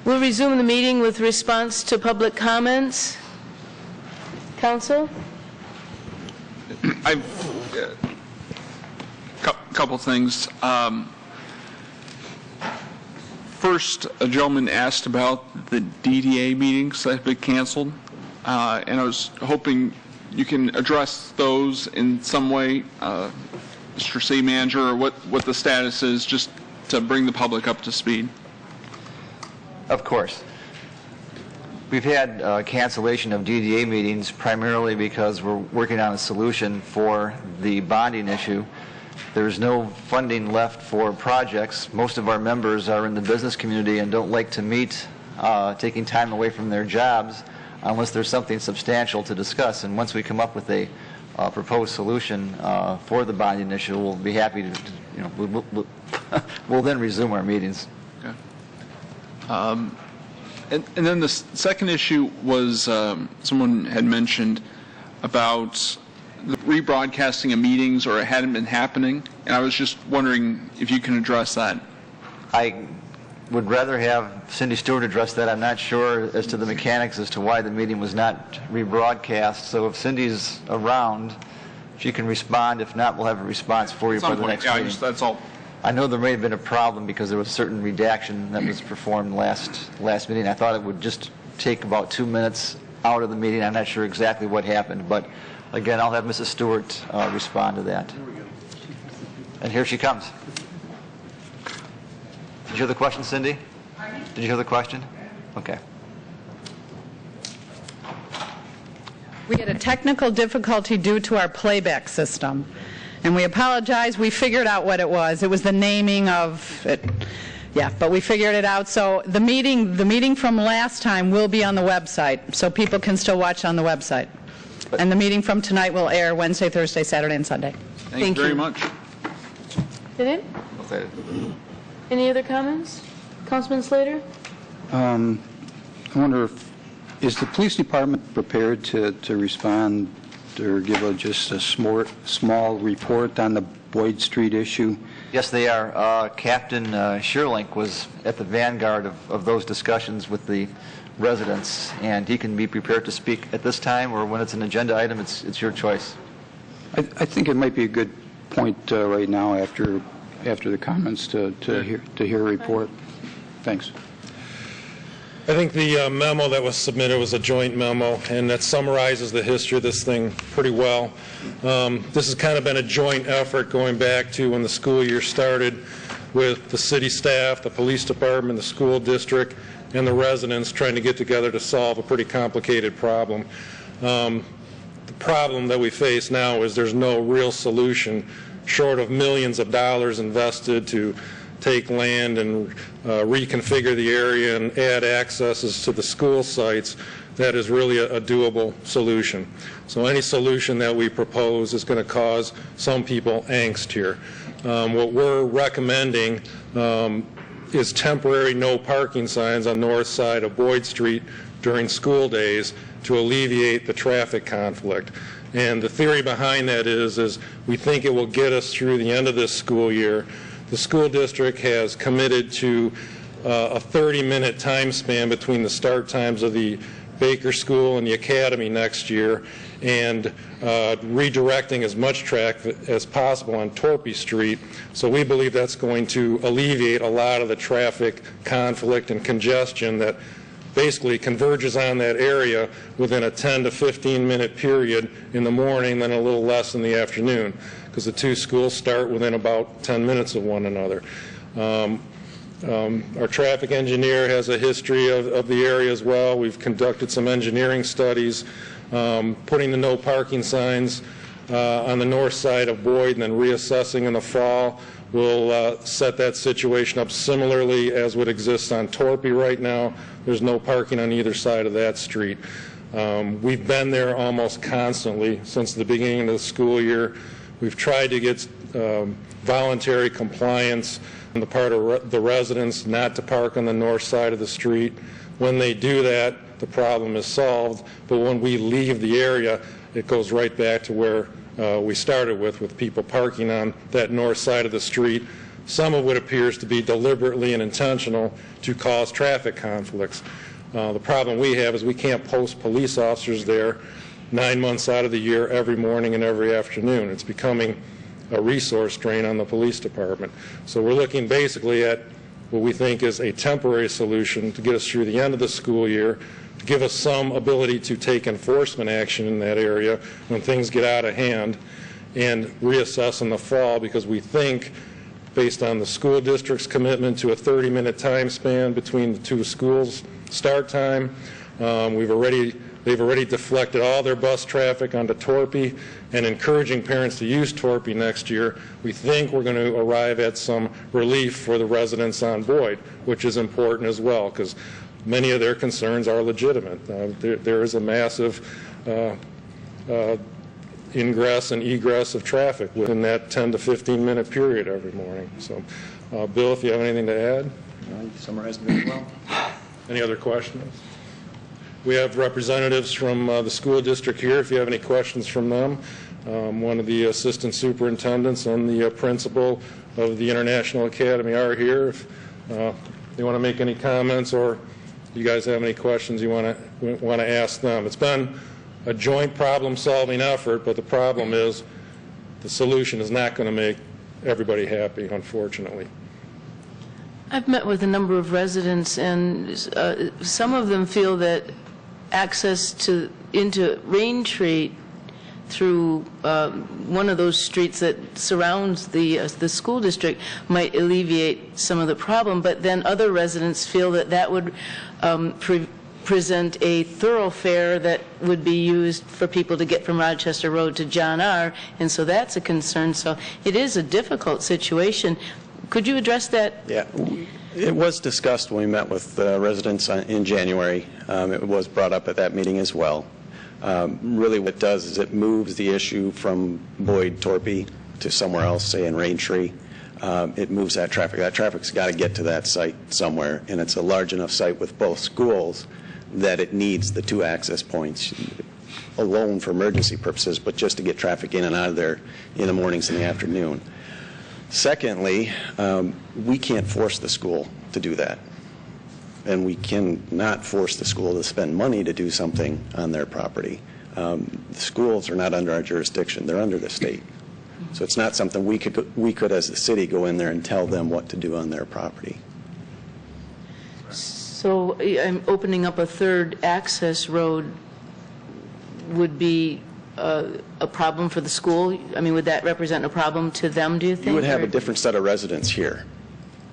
We'll resume the meeting with response to public comments. Council? I've couple things. First, a gentleman asked about the DDA meetings that have been canceled, and I was hoping you can address those in some way, Mr. City Manager, or what the status is, just to bring the public up to speed. Of course. We've had cancellation of DDA meetings primarily because we're working on a solution for the bonding issue. There's no funding left for projects. Most of our members are in the business community and don't like to meet, taking time away from their jobs unless there's something substantial to discuss. And once we come up with a proposed solution for the bonding issue, we'll be happy to we'll then resume our meetings. Okay. And then the second issue was someone had mentioned about the rebroadcasting of meetings, or it hadn't been happening, and I was just wondering if you can address that. I would rather have Cindy Stewart address that. I'm not sure as to the mechanics as to why the meeting was not rebroadcast, so if Cindy's around, she can respond. If not, we'll have a response for you for the next meeting. That's all. I know there may have been a problem because there was certain redaction that was performed last meeting. I thought it would just take about 2 minutes out of the meeting. I'm not sure exactly what happened, but again, I'll have Mrs. Stewart respond to that. And here she comes. Did you hear the question, Cindy? Did you hear the question? Okay. We had a technical difficulty due to our playback system, and we apologize. We figured out what it was. It was the naming of it. Yeah, but we figured it out. So the meeting from last time will be on the website, so people can still watch on the website. And the meeting from tonight will air Wednesday, Thursday, Saturday, and Sunday. Thank you very much. Did it? Any other comments? Councilman Slater? I wonder is the police department prepared to respond or give just a small report on the Boyd Street issue? Yes, they are. Captain Shearlink was at the vanguard of those discussions with the residents, and he can be prepared to speak at this time, or when it's an agenda item, it's your choice. I think it might be a good point right now after the comments to hear a report. Thanks. I think the memo that was submitted was a joint memo, and that summarizes the history of this thing pretty well. This has kind of been a joint effort going back to when the school year started, with the city staff, the police department, the school district, and the residents trying to get together to solve a pretty complicated problem. The problem that we face now is there's no real solution, short of millions of dollars invested to take land and reconfigure the area and add accesses to the school sites. That is really a doable solution. So any solution that we propose is going to cause some people angst here. What we're recommending is temporary no parking signs on the north side of Boyd Street during school days to alleviate the traffic conflict. And the theory behind that is we think it will get us through the end of this school year. The school district has committed to a 30-minute time span between the start times of the Baker School and the Academy next year, and redirecting as much traffic as possible on Torpy Street. So we believe that's going to alleviate a lot of the traffic conflict and congestion that basically converges on that area within a 10 to 15 minute period in the morning, then a little less in the afternoon, because the two schools start within about 10 minutes of one another. Our traffic engineer has a history of the area as well. We've conducted some engineering studies, putting the no parking signs on the north side of Boyd and then reassessing in the fall will set that situation up similarly as would exist on Torpy right now. There's no parking on either side of that street. We've been there almost constantly since the beginning of the school year. We've tried to get voluntary compliance on the part of the residents not to park on the north side of the street. When they do that, the problem is solved, but when we leave the area, it goes right back to where we started with people parking on that north side of the street, some of what appears to be deliberately and intentional to cause traffic conflicts. The problem we have is we can't post police officers there 9 months out of the year, every morning and every afternoon. It's becoming a resource drain on the police department. So we're looking basically at what we think is a temporary solution to get us through the end of the school year, to give us some ability to take enforcement action in that area when things get out of hand, and reassess in the fall, because we think, based on the school district's commitment to a 30-minute time span between the two schools' start time, they've already deflected all their bus traffic onto Torpy and encouraging parents to use Torpy next year. We think we're going to arrive at some relief for the residents on Boyd, which is important as well, because many of their concerns are legitimate. There is a massive ingress and egress of traffic within that 10 to 15 minute period every morning. So, Bill, if you have anything to add? You summarized very well. Any other questions? We have representatives from the school district here if you have any questions from them. One of the assistant superintendents and the principal of the International Academy are here. If they want to make any comments, or you guys have any questions you want to ask them. It's been a joint problem-solving effort, but the problem is the solution is not going to make everybody happy, unfortunately. I've met with a number of residents, and some of them feel that access into Raintree through one of those streets that surrounds the school district might alleviate some of the problem, but then other residents feel that that would present a thoroughfare that would be used for people to get from Rochester Road to John R., and so that's a concern. So it is a difficult situation. Could you address that? Yeah. It was discussed when we met with residents in January. It was brought up at that meeting as well. Really what it does is it moves the issue from Boyd, Torpy to somewhere else, say in Raintree. It moves that traffic. That traffic's got to get to that site somewhere, and it's a large enough site with both schools that it needs the two access points alone for emergency purposes, but just to get traffic in and out of there in the mornings and the afternoon. Secondly, we can't force the school to do that. And we cannot force the school to spend money to do something on their property. The schools are not under our jurisdiction. They're under the state. So it's not something we could as the city, go in there and tell them what to do on their property. So opening up a third access road would be a problem for the school? I mean, would that represent a problem to them, do you think? You would have a different set of residents here,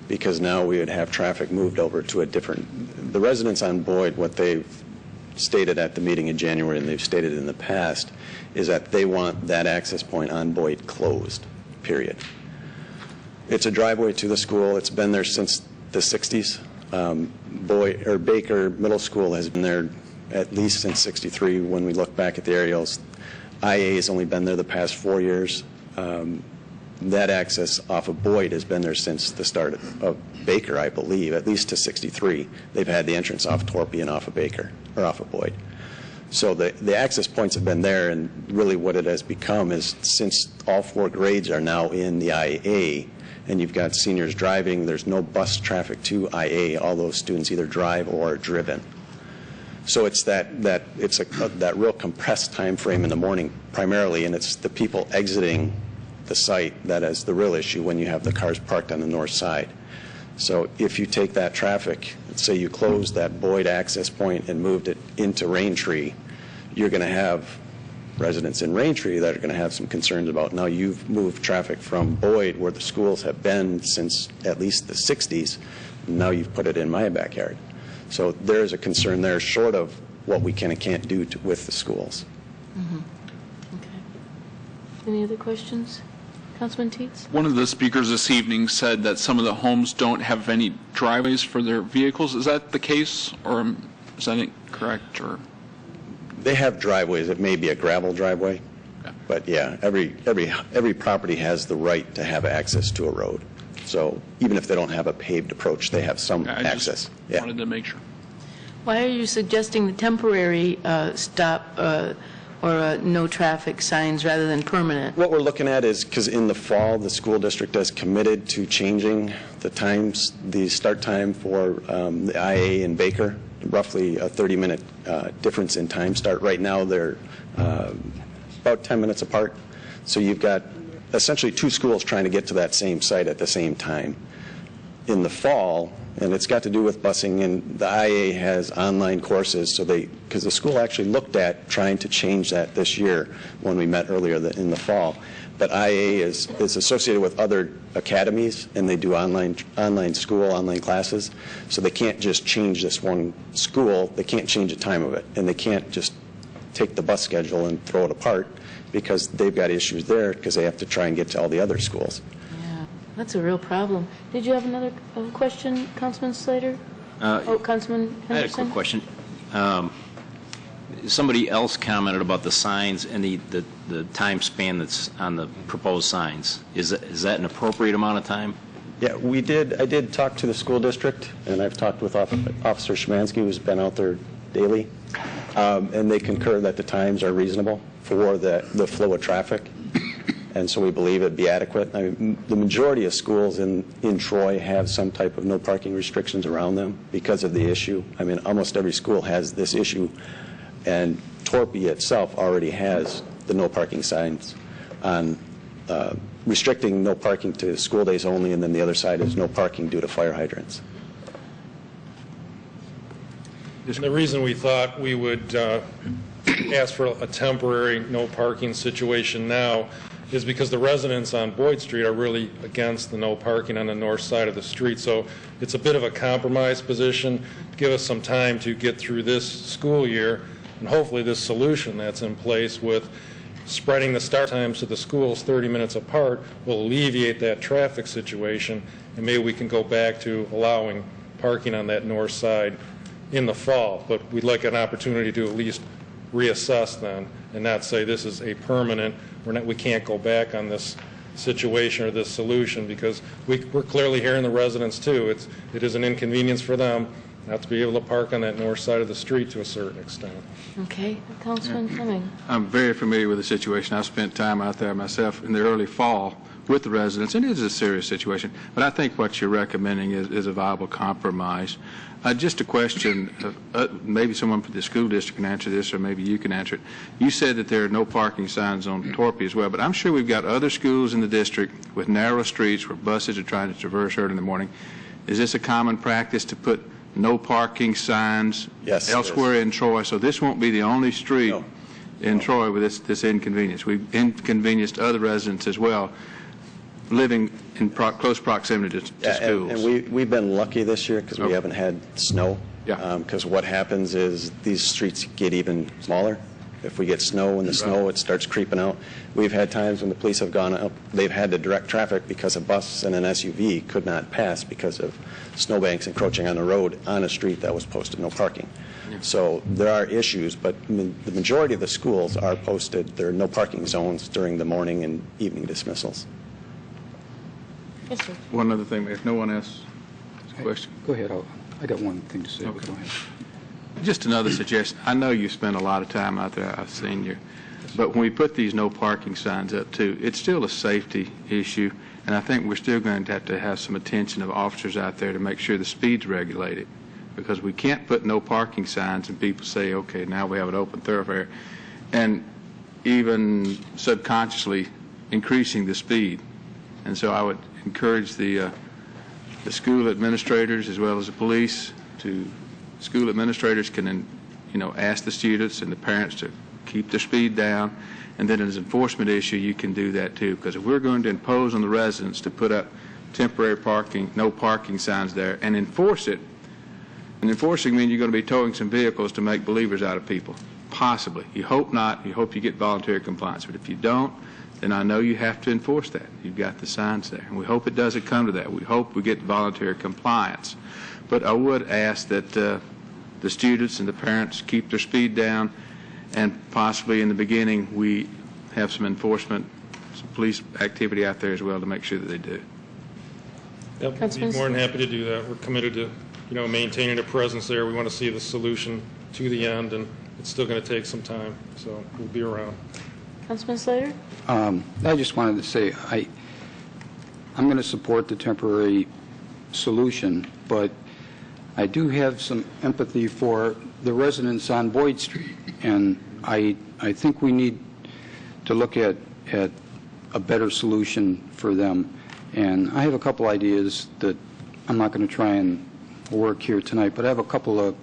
because now we would have traffic moved over to a different, the residents on Boyd, what they've stated at the meeting in January and they've stated in the past, is that they want that access point on Boyd closed, period. It's a driveway to the school. It's been there since the 60s. Baker Middle School has been there at least since '63 when we look back at the aerials. IA has only been there the past 4 years. That access off of Boyd has been there since the start of Baker, I believe, at least to '63. They've had the entrance off Torpy and off of Baker, or off of Boyd. So the access points have been there, and really what it has become is, since all 4 grades are now in the IA, and you've got seniors driving, there's no bus traffic to IA. All those students either drive or are driven. So it's that real compressed time frame in the morning primarily, and it's the people exiting the site that is the real issue when you have the cars parked on the north side. So if you take that traffic, let's say you closed that Boyd access point and moved it into Raintree, you're going to have residents in Raintree that are going to have some concerns about, now you've moved traffic from Boyd, where the schools have been since at least the 60s, now you've put it in my backyard. So there is a concern there, short of what we can and can't do with the schools. Okay. Any other questions? Councilman Teets? One of the speakers this evening said that some of the homes don't have any driveways for their vehicles. Is that the case, or is that incorrect? Or they have driveways. It may be a gravel driveway, but yeah, every property has the right to have access to a road. So even if they don't have a paved approach, they have some access. I wanted to make sure. Why are you suggesting the temporary stop or no traffic signs rather than permanent? What we're looking at is, because in the fall, the school district has committed to changing the times, the start time for the IA in Baker, roughly a 30-minute difference in time start. Right now, they're about 10 minutes apart. So you've got essentially two schools trying to get to that same site at the same time. In the fall, and it's got to do with busing, and the IA has online courses, so because the school actually looked at trying to change that this year when we met earlier in the fall. But IA is associated with other academies, and they do online classes, so they can't just change this one school. They can't change the time of it, and they can't just take the bus schedule and throw it apart, because they've got issues there because they have to try and get to all the other schools. Yeah, that's a real problem. Did you have another question, Councilman Slater? Councilman Henderson? I had a quick question. Somebody else commented about the signs and the time span that's on the proposed signs. Is that an appropriate amount of time? Yeah, I did talk to the school district, and I've talked with Officer Szymanski, who's been out there daily, and they concur that the times are reasonable for the flow of traffic, and so we believe it'd be adequate. I mean, the majority of schools in Troy have some type of no parking restrictions around them because of the issue. I mean, almost every school has this issue, and Torpy itself already has the no parking signs on restricting no parking to school days only, and then the other side is no parking due to fire hydrants. The reason we thought we would ask for a temporary no parking situation now is because the residents on Boyd Street are really against the no parking on the north side of the street. So it's a bit of a compromise position to give us some time to get through this school year, and hopefully this solution that's in place with spreading the start times to the schools 30 minutes apart will alleviate that traffic situation, and maybe we can go back to allowing parking on that north side in the fall. But we'd like an opportunity to at least reassess then and not say this is a permanent, we can't go back on this situation or this solution, because we're clearly hearing the residents too. It is an inconvenience for them not to be able to park on that north side of the street to a certain extent. Okay, Councilman Fleming. I'm very familiar with the situation. I've spent time out there myself in the early fall with the residents, and it is a serious situation. But I think what you're recommending is a viable compromise. Just a question, maybe someone from the school district can answer this, or maybe you can answer it. You said that there are no parking signs on Torpy as well, but I'm sure we've got other schools in the district with narrow streets where buses are trying to traverse early in the morning. Is this a common practice to put no parking signs elsewhere in Troy? So this won't be the only street in Troy with this inconvenience. We've inconvenienced other residents as well, living in close proximity to schools. And we've been lucky this year because we haven't had snow. Because what happens is these streets get even smaller. If we get snow, and the snow, it starts creeping out. We've had times when the police have gone up, they've had to direct traffic because a bus and an SUV could not pass because of snowbanks encroaching on the road on a street that was posted no parking. So there are issues, but the majority of the schools are posted, there are no parking zones during the morning and evening dismissals. Yes, sir. One other thing, if no one else has a question. Go ahead. I got one thing to say. Okay. Go ahead. Just another suggestion. I know you spend a lot of time out there. I've seen you. But when we put these no parking signs up, too, it's still a safety issue, and I think we're still going to have some attention of officers out there to make sure the speed's regulated. because we can't put no parking signs and people say, okay, now we have an open thoroughfare, and even subconsciously increasing the speed. And so I would encourage the school administrators as well as the police school administrators can, ask the students and the parents to keep their speed down. And then as an enforcement issue, you can do that too. Because if we're going to impose on the residents to put up temporary parking, no parking signs there, and enforce it, and enforcing means you're going to be towing some vehicles to make believers out of people. Possibly. You hope not. You hope you get voluntary compliance. But if you don't, then I know you have to enforce that. You've got the signs there. And we hope it doesn't come to that. We hope we get voluntary compliance. But I would ask that the students and the parents keep their speed down, and possibly in the beginning we have some enforcement, some police activity out there as well to make sure that they do. Yep, we'd be more than happy to do that. We're committed to, maintaining a presence there. We want to see the solution to the end, and it's still going to take some time, so we'll be around. Councilman Slater? I just wanted to say I'm going to support the temporary solution, but I do have some empathy for the residents on Boyd Street, and I think we need to look at a better solution for them. And I have a couple ideas that I'm not going to try and work here tonight, but I have a couple of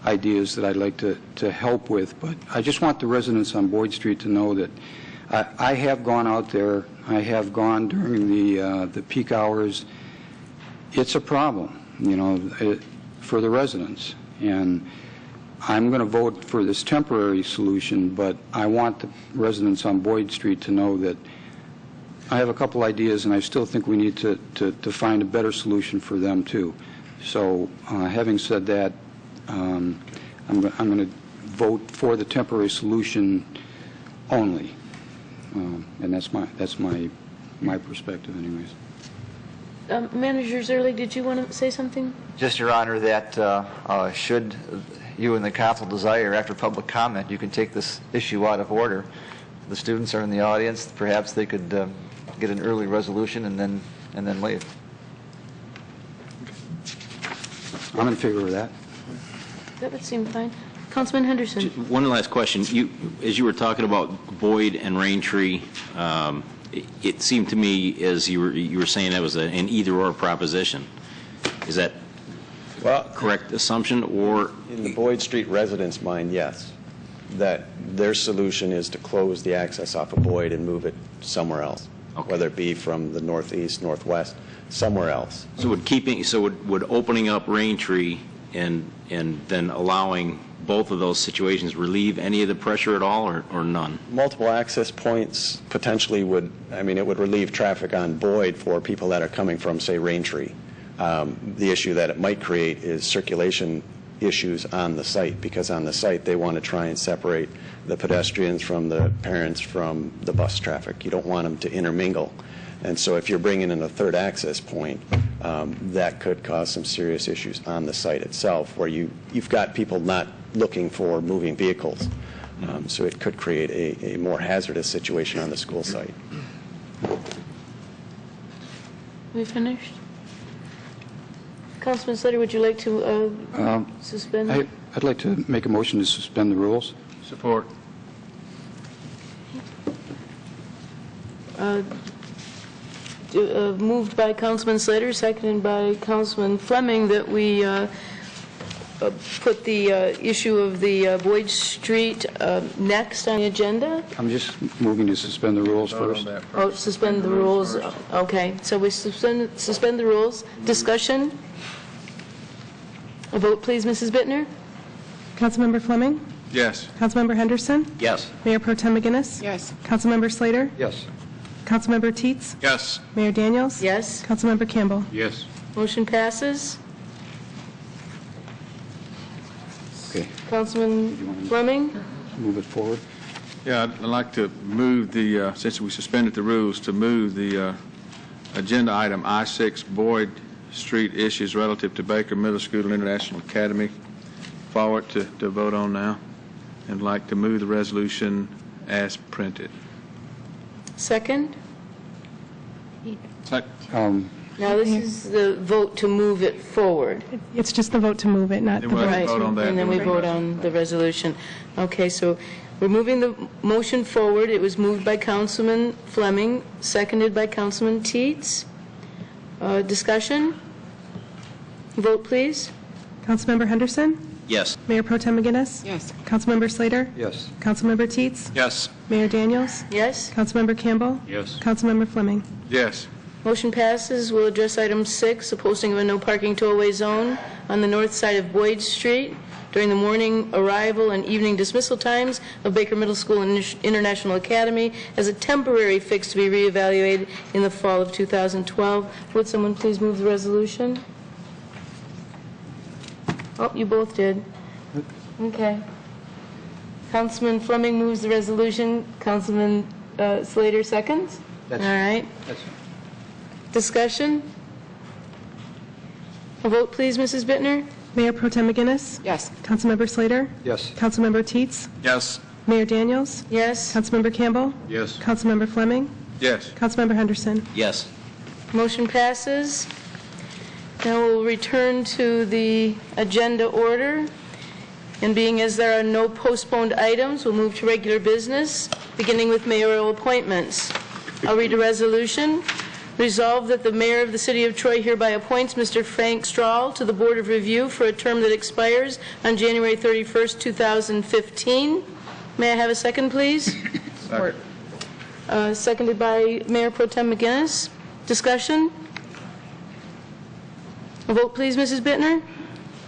ideas that I'd like to help with. But I just want the residents on Boyd Street to know that I have gone out there. I have gone during the peak hours. It's a problem, for the residents. And I'm going to vote for this temporary solution, but I want the residents on Boyd Street to know that I have a couple ideas, and I still think we need to find a better solution for them, too. So having said that, I'm going to vote for the temporary solution only. And that's my perspective, anyways. Manager Zerlich, did you want to say something? Just, Your Honor, that should you and the council desire, after public comment, you can take this issue out of order. The students are in the audience. Perhaps they could get an early resolution and then leave. I'm in favor of that. That would seem fine. Councilman Henderson. One last question. As you were talking about Boyd and Raintree, it seemed to me as you were saying that was an either-or proposition. Is that correct assumption? Or in the Boyd Street residents' mind, yes, that their solution is to close the access off of Boyd and move it somewhere else, whether it be from the northeast, northwest, somewhere else. So would opening up Raintree and then allowing both of those situations relieve any of the pressure at all, or none? Multiple access points potentially would relieve traffic on Boyd for people that are coming from, say, Raintree. The issue that it might create is circulation issues on the site, because on the site they want to try and separate the pedestrians from the parents from the bus traffic. You don't want them to intermingle. And so if you're bringing in a third access point, that could cause some serious issues on the site itself, where you've got people not looking for moving vehicles. So it could create a more hazardous situation on the school site. We finished? Councilman Slater, would you like to suspend? I'd like to make a motion to suspend the rules. Support. Moved by Councilman Slater, seconded by Councilman Fleming, that we put the issue of the Boyd Street next on the agenda. I'm just moving to suspend the rules first. Oh, suspend the rules. Okay, so we suspend the rules. Discussion? A vote, please, Mrs. Bittner. Councilmember Fleming? Yes. Councilmember Henderson? Yes. Mayor Pro Tem McGinnis? Yes. Councilmember Slater? Yes. Councilmember Teets? Yes. Mayor Daniels? Yes. Councilmember Campbell? Yes. Motion passes. Okay. Councilman Fleming? Move it forward. Yeah, I'd like to move since we suspended the rules, to move the agenda item I-6 Boyd Street issues relative to Baker Middle School and International Academy forward to vote on now, and like to move the resolution as printed. Second? Second. Now, this is the vote to move it forward. It's just the vote to move it, not the vote. Right, vote on that. and then we vote on the resolution. Okay, so we're moving the motion forward. It was moved by Councilman Fleming, seconded by Councilman Teets. Discussion? Vote, please. Councilmember Henderson? Yes. Mayor Pro Tem McGinnis? Yes. Councilmember Slater? Yes. Councilmember Teets? Yes. Mayor Daniels? Yes? Councilmember Campbell? Yes. Councilmember Fleming? Yes. Motion passes. We'll address item 6, the posting of a no parking tollway zone on the north side of Boyd Street during the morning arrival and evening dismissal times of Baker Middle School and International Academy as a temporary fix to be reevaluated in the fall of 2012. Would someone please move the resolution? Oh, you both did. Okay. Councilman Fleming moves the resolution. Councilman Slater seconds? All right. Discussion? A vote, please, Mrs. Bittner? Mayor Pro Tem McGinnis? Yes. Councilmember Slater? Yes. Councilmember Teets? Yes. Mayor Daniels? Yes. Councilmember Campbell? Yes. Councilmember Fleming? Yes. Councilmember Henderson? Yes. Motion passes. Now we'll return to the agenda order. And being as there are no postponed items, we'll move to regular business, beginning with mayoral appointments. I'll read a resolution. Resolved that the mayor of the city of Troy hereby appoints Mr. Frank Strahl to the Board of Review for a term that expires on January 31st, 2015. May I have a second, please? Second. Seconded by Mayor Pro Tem McGinnis. Discussion? A vote, please, Mrs. Bittner?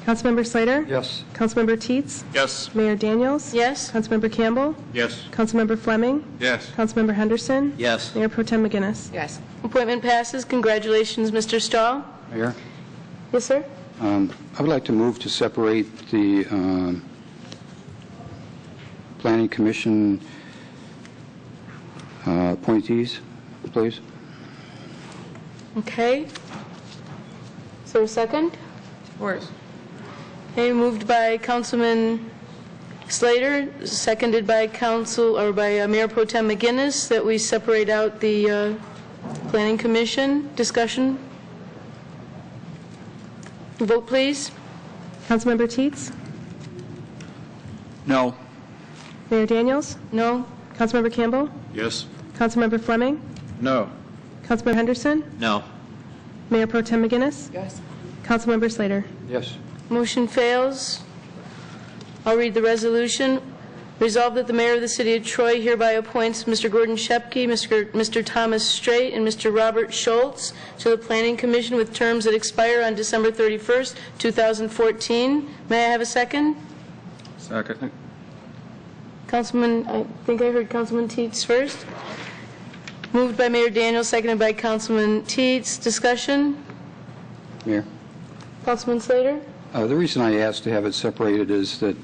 Councilmember Slater? Yes. Councilmember Teets? Yes. Mayor Daniels? Yes. Councilmember Campbell? Yes. Councilmember Fleming? Yes. Councilmember Henderson? Yes. Mayor Pro Tem McGinnis? Yes. Appointment passes. Congratulations, Mr. Stahl. Mayor? Yes, sir? I would like to move to separate the Planning Commission appointees, please. Okay. Is there a second? Word. Okay, moved by Councilman Slater, seconded by Mayor Pro Tem McGinnis, that we separate out the Planning Commission. Discussion? Vote, please. Councilmember Teets? No. Mayor Daniels? No? Councilmember Campbell? Yes. Councilmember Fleming? No. Councilmember Henderson? No. Mayor Pro Tem McGinnis? Yes. Councilmember Slater? Yes. Motion fails. I'll read the resolution. Resolved that the mayor of the city of Troy hereby appoints Mr. Gordon Shepke, Mr. Thomas Straight, and Mr. Robert Schultz to the Planning Commission with terms that expire on December 31st, 2014. May I have a second? Second. Councilman, I think I heard Councilman Teets first. Moved by Mayor Daniels, seconded by Councilman Teets. Discussion? Mayor? Councilman Slater? The reason I asked to have it separated is that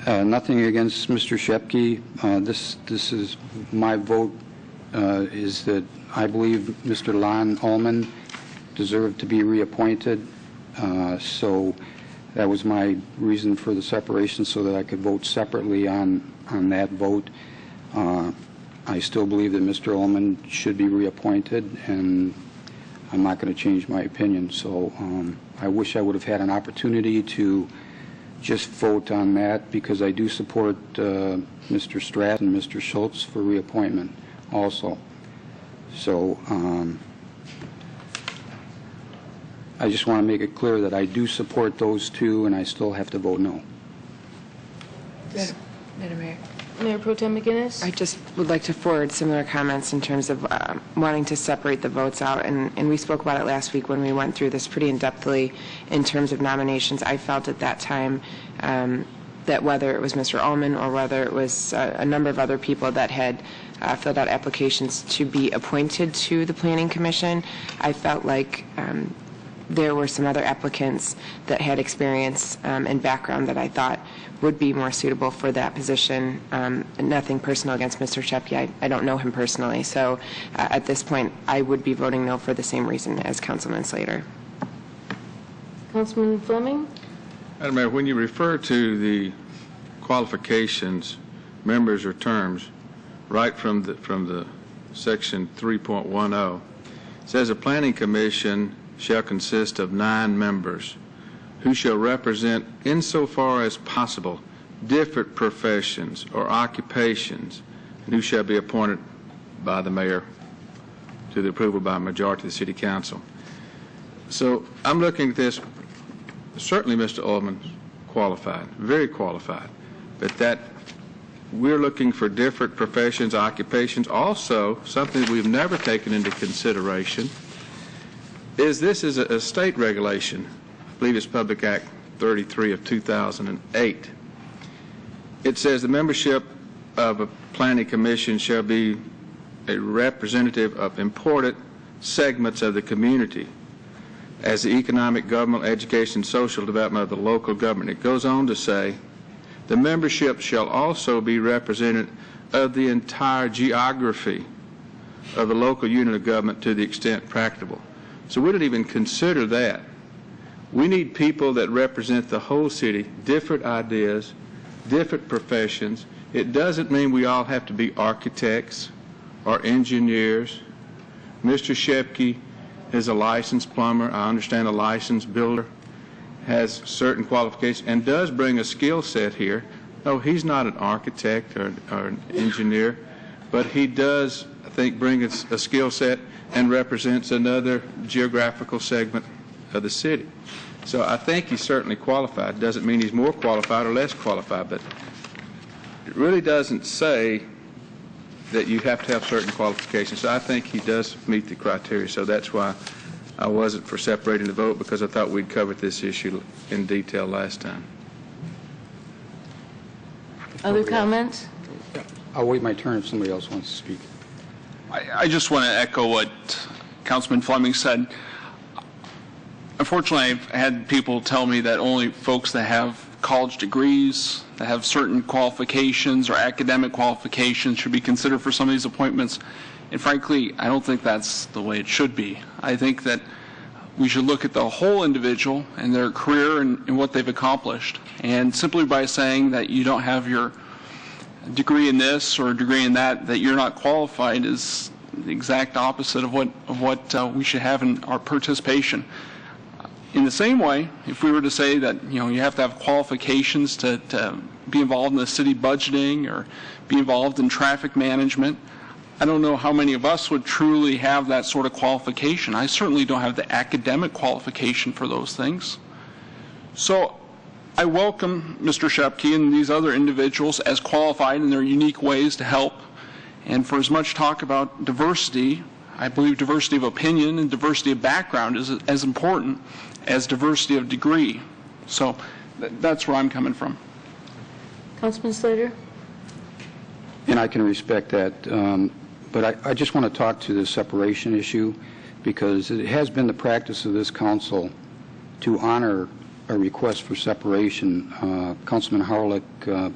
nothing against Mr. Shepke. This is my vote is that I believe Mr. Lon Ullman deserved to be reappointed. So that was my reason for the separation, so that I could vote separately on that vote. I still believe that Mr. Ullman should be reappointed, and I'm not going to change my opinion. So I wish I would have had an opportunity to just vote on that, because I do support Mr. Stratt and Mr. Schultz for reappointment also. So I just want to make it clear that I do support those two, and I still have to vote no. Madam Mayor. Mayor Pro Tem McGinnis? I just would like to forward similar comments in terms of wanting to separate the votes out. And we spoke about it last week when we went through this pretty in-depthly in terms of nominations. I felt at that time that whether it was Mr. Ullman or whether it was a number of other people that had filled out applications to be appointed to the Planning Commission, I felt like there were some other applicants that had experience and background that I thought would be more suitable for that position. Nothing personal against Mr. Shepke. I don't know him personally. So at this point, I would be voting no for the same reason as Councilman Slater. Councilman Fleming? Madam Mayor, when you refer to the qualifications, members or terms, right from the section 3.10, says a planning commission shall consist of 9 members who shall represent, insofar as possible, different professions or occupations, and who shall be appointed by the mayor to the approval by a majority of the city council. So I'm looking at this, certainly Mr. Ullman's qualified, very qualified, but that we're looking for different professions, occupations. Also, something that we've never taken into consideration is this is a state regulation. I believe it's Public Act 33 of 2008. It says the membership of a planning commission shall be a representative of important segments of the community as the economic, government, education, social development of the local government. It goes on to say the membership shall also be representative of the entire geography of the local unit of government to the extent practicable. So we don't even consider that. We need people that represent the whole city, different ideas, different professions. It doesn't mean we all have to be architects or engineers. Mr. Shepke is a licensed plumber. I understand a licensed builder, has certain qualifications, and does bring a skill set here. No, he's not an architect or an engineer, but he does, I think, bring a skill set and represents another geographical segment of the city. So I think he's certainly qualified. Doesn't mean he's more qualified or less qualified, but it really doesn't say that you have to have certain qualifications. So I think he does meet the criteria. So that's why I wasn't for separating the vote, because I thought we'd covered this issue in detail last time. Other comments? I'll wait my turn if somebody else wants to speak. I just want to echo what Councilman Fleming said. Unfortunately, I've had people tell me that only folks that have college degrees, that have certain qualifications or academic qualifications should be considered for some of these appointments. And frankly, I don't think that's the way it should be. I think that we should look at the whole individual and their career and what they've accomplished. And simply by saying that you don't have your degree in this or a degree in that, that you're not qualified, is the exact opposite of what we should have in our participation. In the same way, if we were to say that you have to have qualifications to be involved in the city budgeting or be involved in traffic management, I don't know how many of us would truly have that sort of qualification. I certainly don't have the academic qualification for those things. So I welcome Mr. Shepke and these other individuals as qualified in their unique ways to help. And for as much talk about diversity, I believe diversity of opinion and diversity of background is as important as diversity of degree. So that's where I'm coming from. Councilman Slater? And I can respect that. But I just want to talk to the separation issue, because it has been the practice of this council to honor a request for separation. Councilman Harlech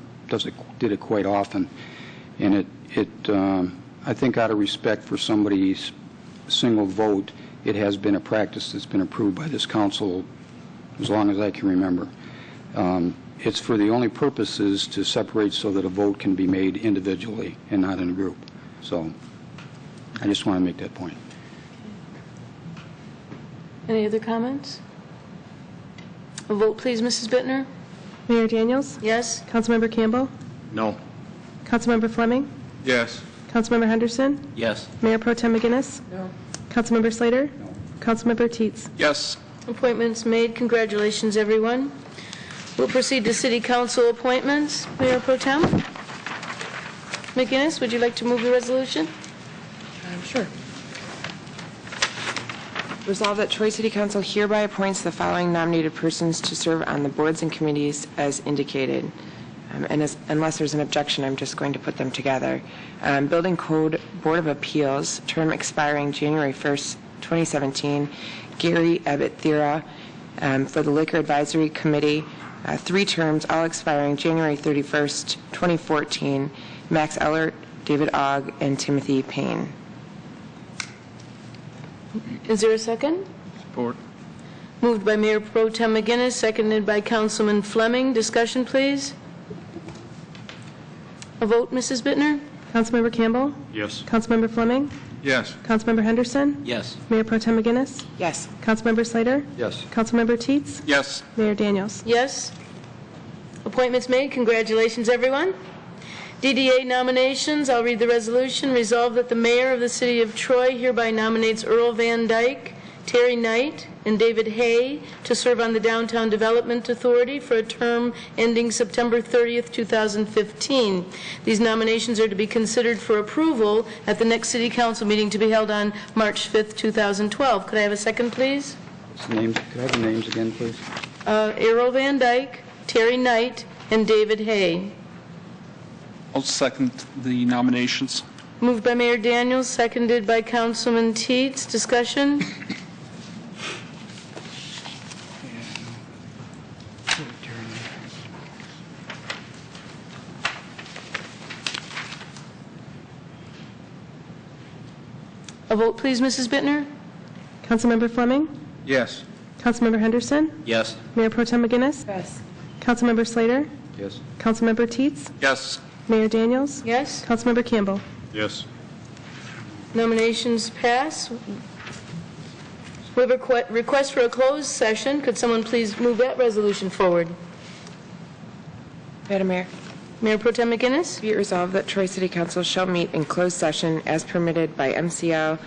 did it quite often. And I think out of respect for somebody's single vote, it has been a practice that's been approved by this council as long as I can remember. It's for the only purposes to separate so that a vote can be made individually and not in a group. So I just want to make that point. Any other comments? A vote, please, Mrs. Bittner. Mayor Daniels? Yes. Councilmember Campbell? No. Councilmember Fleming? Yes. Councilmember Henderson? Yes. Mayor Pro Tem McGinnis? No. Councilmember Slater? No. Councilmember Teets? Yes. Appointments made. Congratulations, everyone. We'll proceed to City Council appointments. Mayor Pro Tem McGinnis, would you like to move the resolution? Sure. Resolved that Troy City Council hereby appoints the following nominated persons to serve on the boards and committees as indicated. Unless there's an objection, I'm just going to put them together. Building Code Board of Appeals, term expiring January 1st, 2017, Gary Abbott-Thera. For the Liquor Advisory Committee, 3 terms, all expiring January 31st, 2014, Max Ellert, David Ogg, and Timothy Payne. Is there a second? Support. Moved by Mayor Pro Tem McGinnis, seconded by Councilman Fleming. Discussion, please. A vote, Mrs. Bittner? Councilmember Campbell? Yes. Councilmember Fleming? Yes. Councilmember Henderson? Yes. Mayor Pro Tem McGinnis? Yes. Councilmember Slater? Yes. Councilmember Teets? Yes. Mayor Daniels? Yes. Appointments made. Congratulations, everyone. DDA nominations. I'll read the resolution. Resolved that the mayor of the city of Troy hereby nominates Earl Van Dyke, Terry Knight, and David Hay to serve on the Downtown Development Authority for a term ending September 30th, 2015. These nominations are to be considered for approval at the next city council meeting to be held on March 5th, 2012. Could I have a second, please? Names, could I have the names again, please? Earl Van Dyke, Terry Knight, and David Hay. I'll second the nominations. Moved by Mayor Daniels, seconded by Councilman Teets. Discussion? A vote, please, Mrs. Bittner. Councilmember Fleming? Yes. Councilmember Henderson? Yes. Mayor Pro Tem McGinnis? Yes. Councilmember Slater? Yes. Councilmember Teets? Yes. Mayor Daniels? Yes. Councilmember Campbell? Yes. Nominations pass. We have a request for a closed session. Could someone please move that resolution forward? Madam Mayor. Mayor Pro Tem McGinnis? Be it resolved that Troy City Council shall meet in closed session as permitted by MCL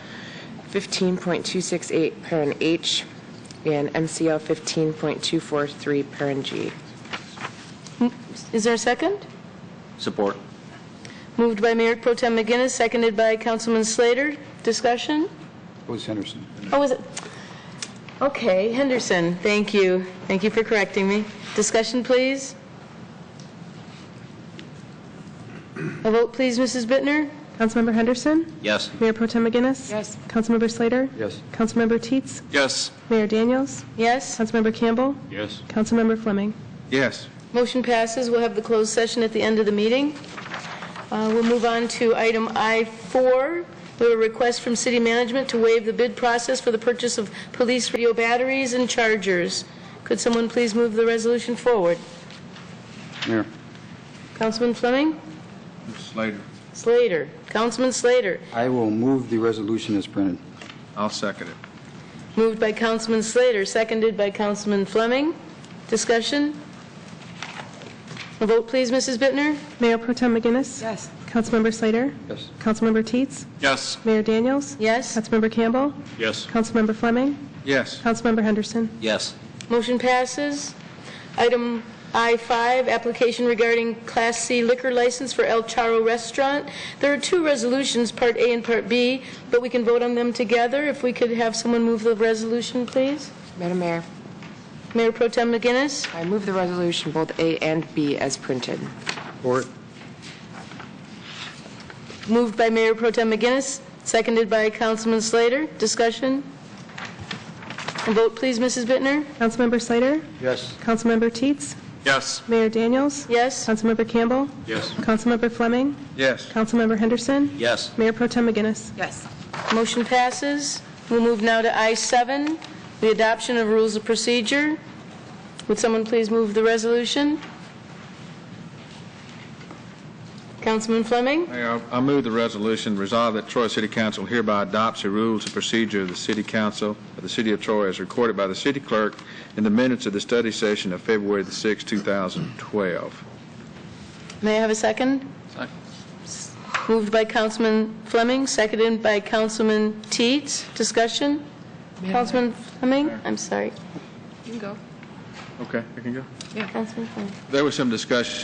15.268 parent H and MCL 15.243 parent G. Is there a second? Support. Moved by Mayor Pro Tem McGinnis, seconded by Councilman Slater. Discussion? It was Henderson. Oh, was it? Okay, Henderson. Thank you. Thank you for correcting me. Discussion, please. A vote, please, Mrs. Bittner. Councilmember Henderson? Yes. Mayor Pro Tem McGinnis? Yes. Councilmember Slater? Yes. Councilmember Teets? Yes. Mayor Daniels? Yes. Councilmember Campbell? Yes. Councilmember Fleming? Yes. Motion passes. We'll have the closed session at the end of the meeting. We'll move on to item I-4. We have a request from city management to waive the bid process for the purchase of police radio batteries and chargers. Could someone please move the resolution forward? Mayor. Councilman Fleming? Slater. Slater. Councilman Slater. I will move the resolution as printed. I'll second it. Moved by Councilman Slater, seconded by Councilman Fleming. Discussion? A vote, please, Mrs. Bittner. Mayor Pro Tem McGinnis? Yes. Councilmember Slater? Yes. Councilmember Teets? Yes. Mayor Daniels? Yes. Councilmember Campbell? Yes. Councilmember Fleming? Yes. Councilmember Henderson? Yes. Motion passes. Item I-5, application regarding Class C liquor license for El Charro Restaurant. There are two resolutions, Part A and Part B, but we can vote on them together. If we could have someone move the resolution, please. Madam Mayor. Mayor Pro Tem McGinnis. I move the resolution, both A and B, as printed. Support. Moved by Mayor Pro Tem McGinnis, seconded by Councilman Slater. Discussion? A vote, please, Mrs. Bittner. Councilmember Slater? Yes. Councilmember Teets? Yes. Mayor Daniels? Yes. Councilmember Campbell? Yes. Councilmember Fleming? Yes. Councilmember Henderson? Yes. Mayor Pro Tem McGinnis? Yes. Motion passes. We'll move now to I-7, the adoption of rules of procedure. Would someone please move the resolution? Councilman Fleming? Mayor, I move the resolution, resolve that Troy City Council hereby adopts the rules of procedure of the City Council of the City of Troy as recorded by the city clerk in the minutes of the study session of February the 6th, 2012. May I have a second? Second. Moved by Councilman Fleming, seconded by Councilman Teets. Discussion? Councilman Fleming? I'm sorry. You can go. Okay, I can go. Councilman Fleming. There was some discussion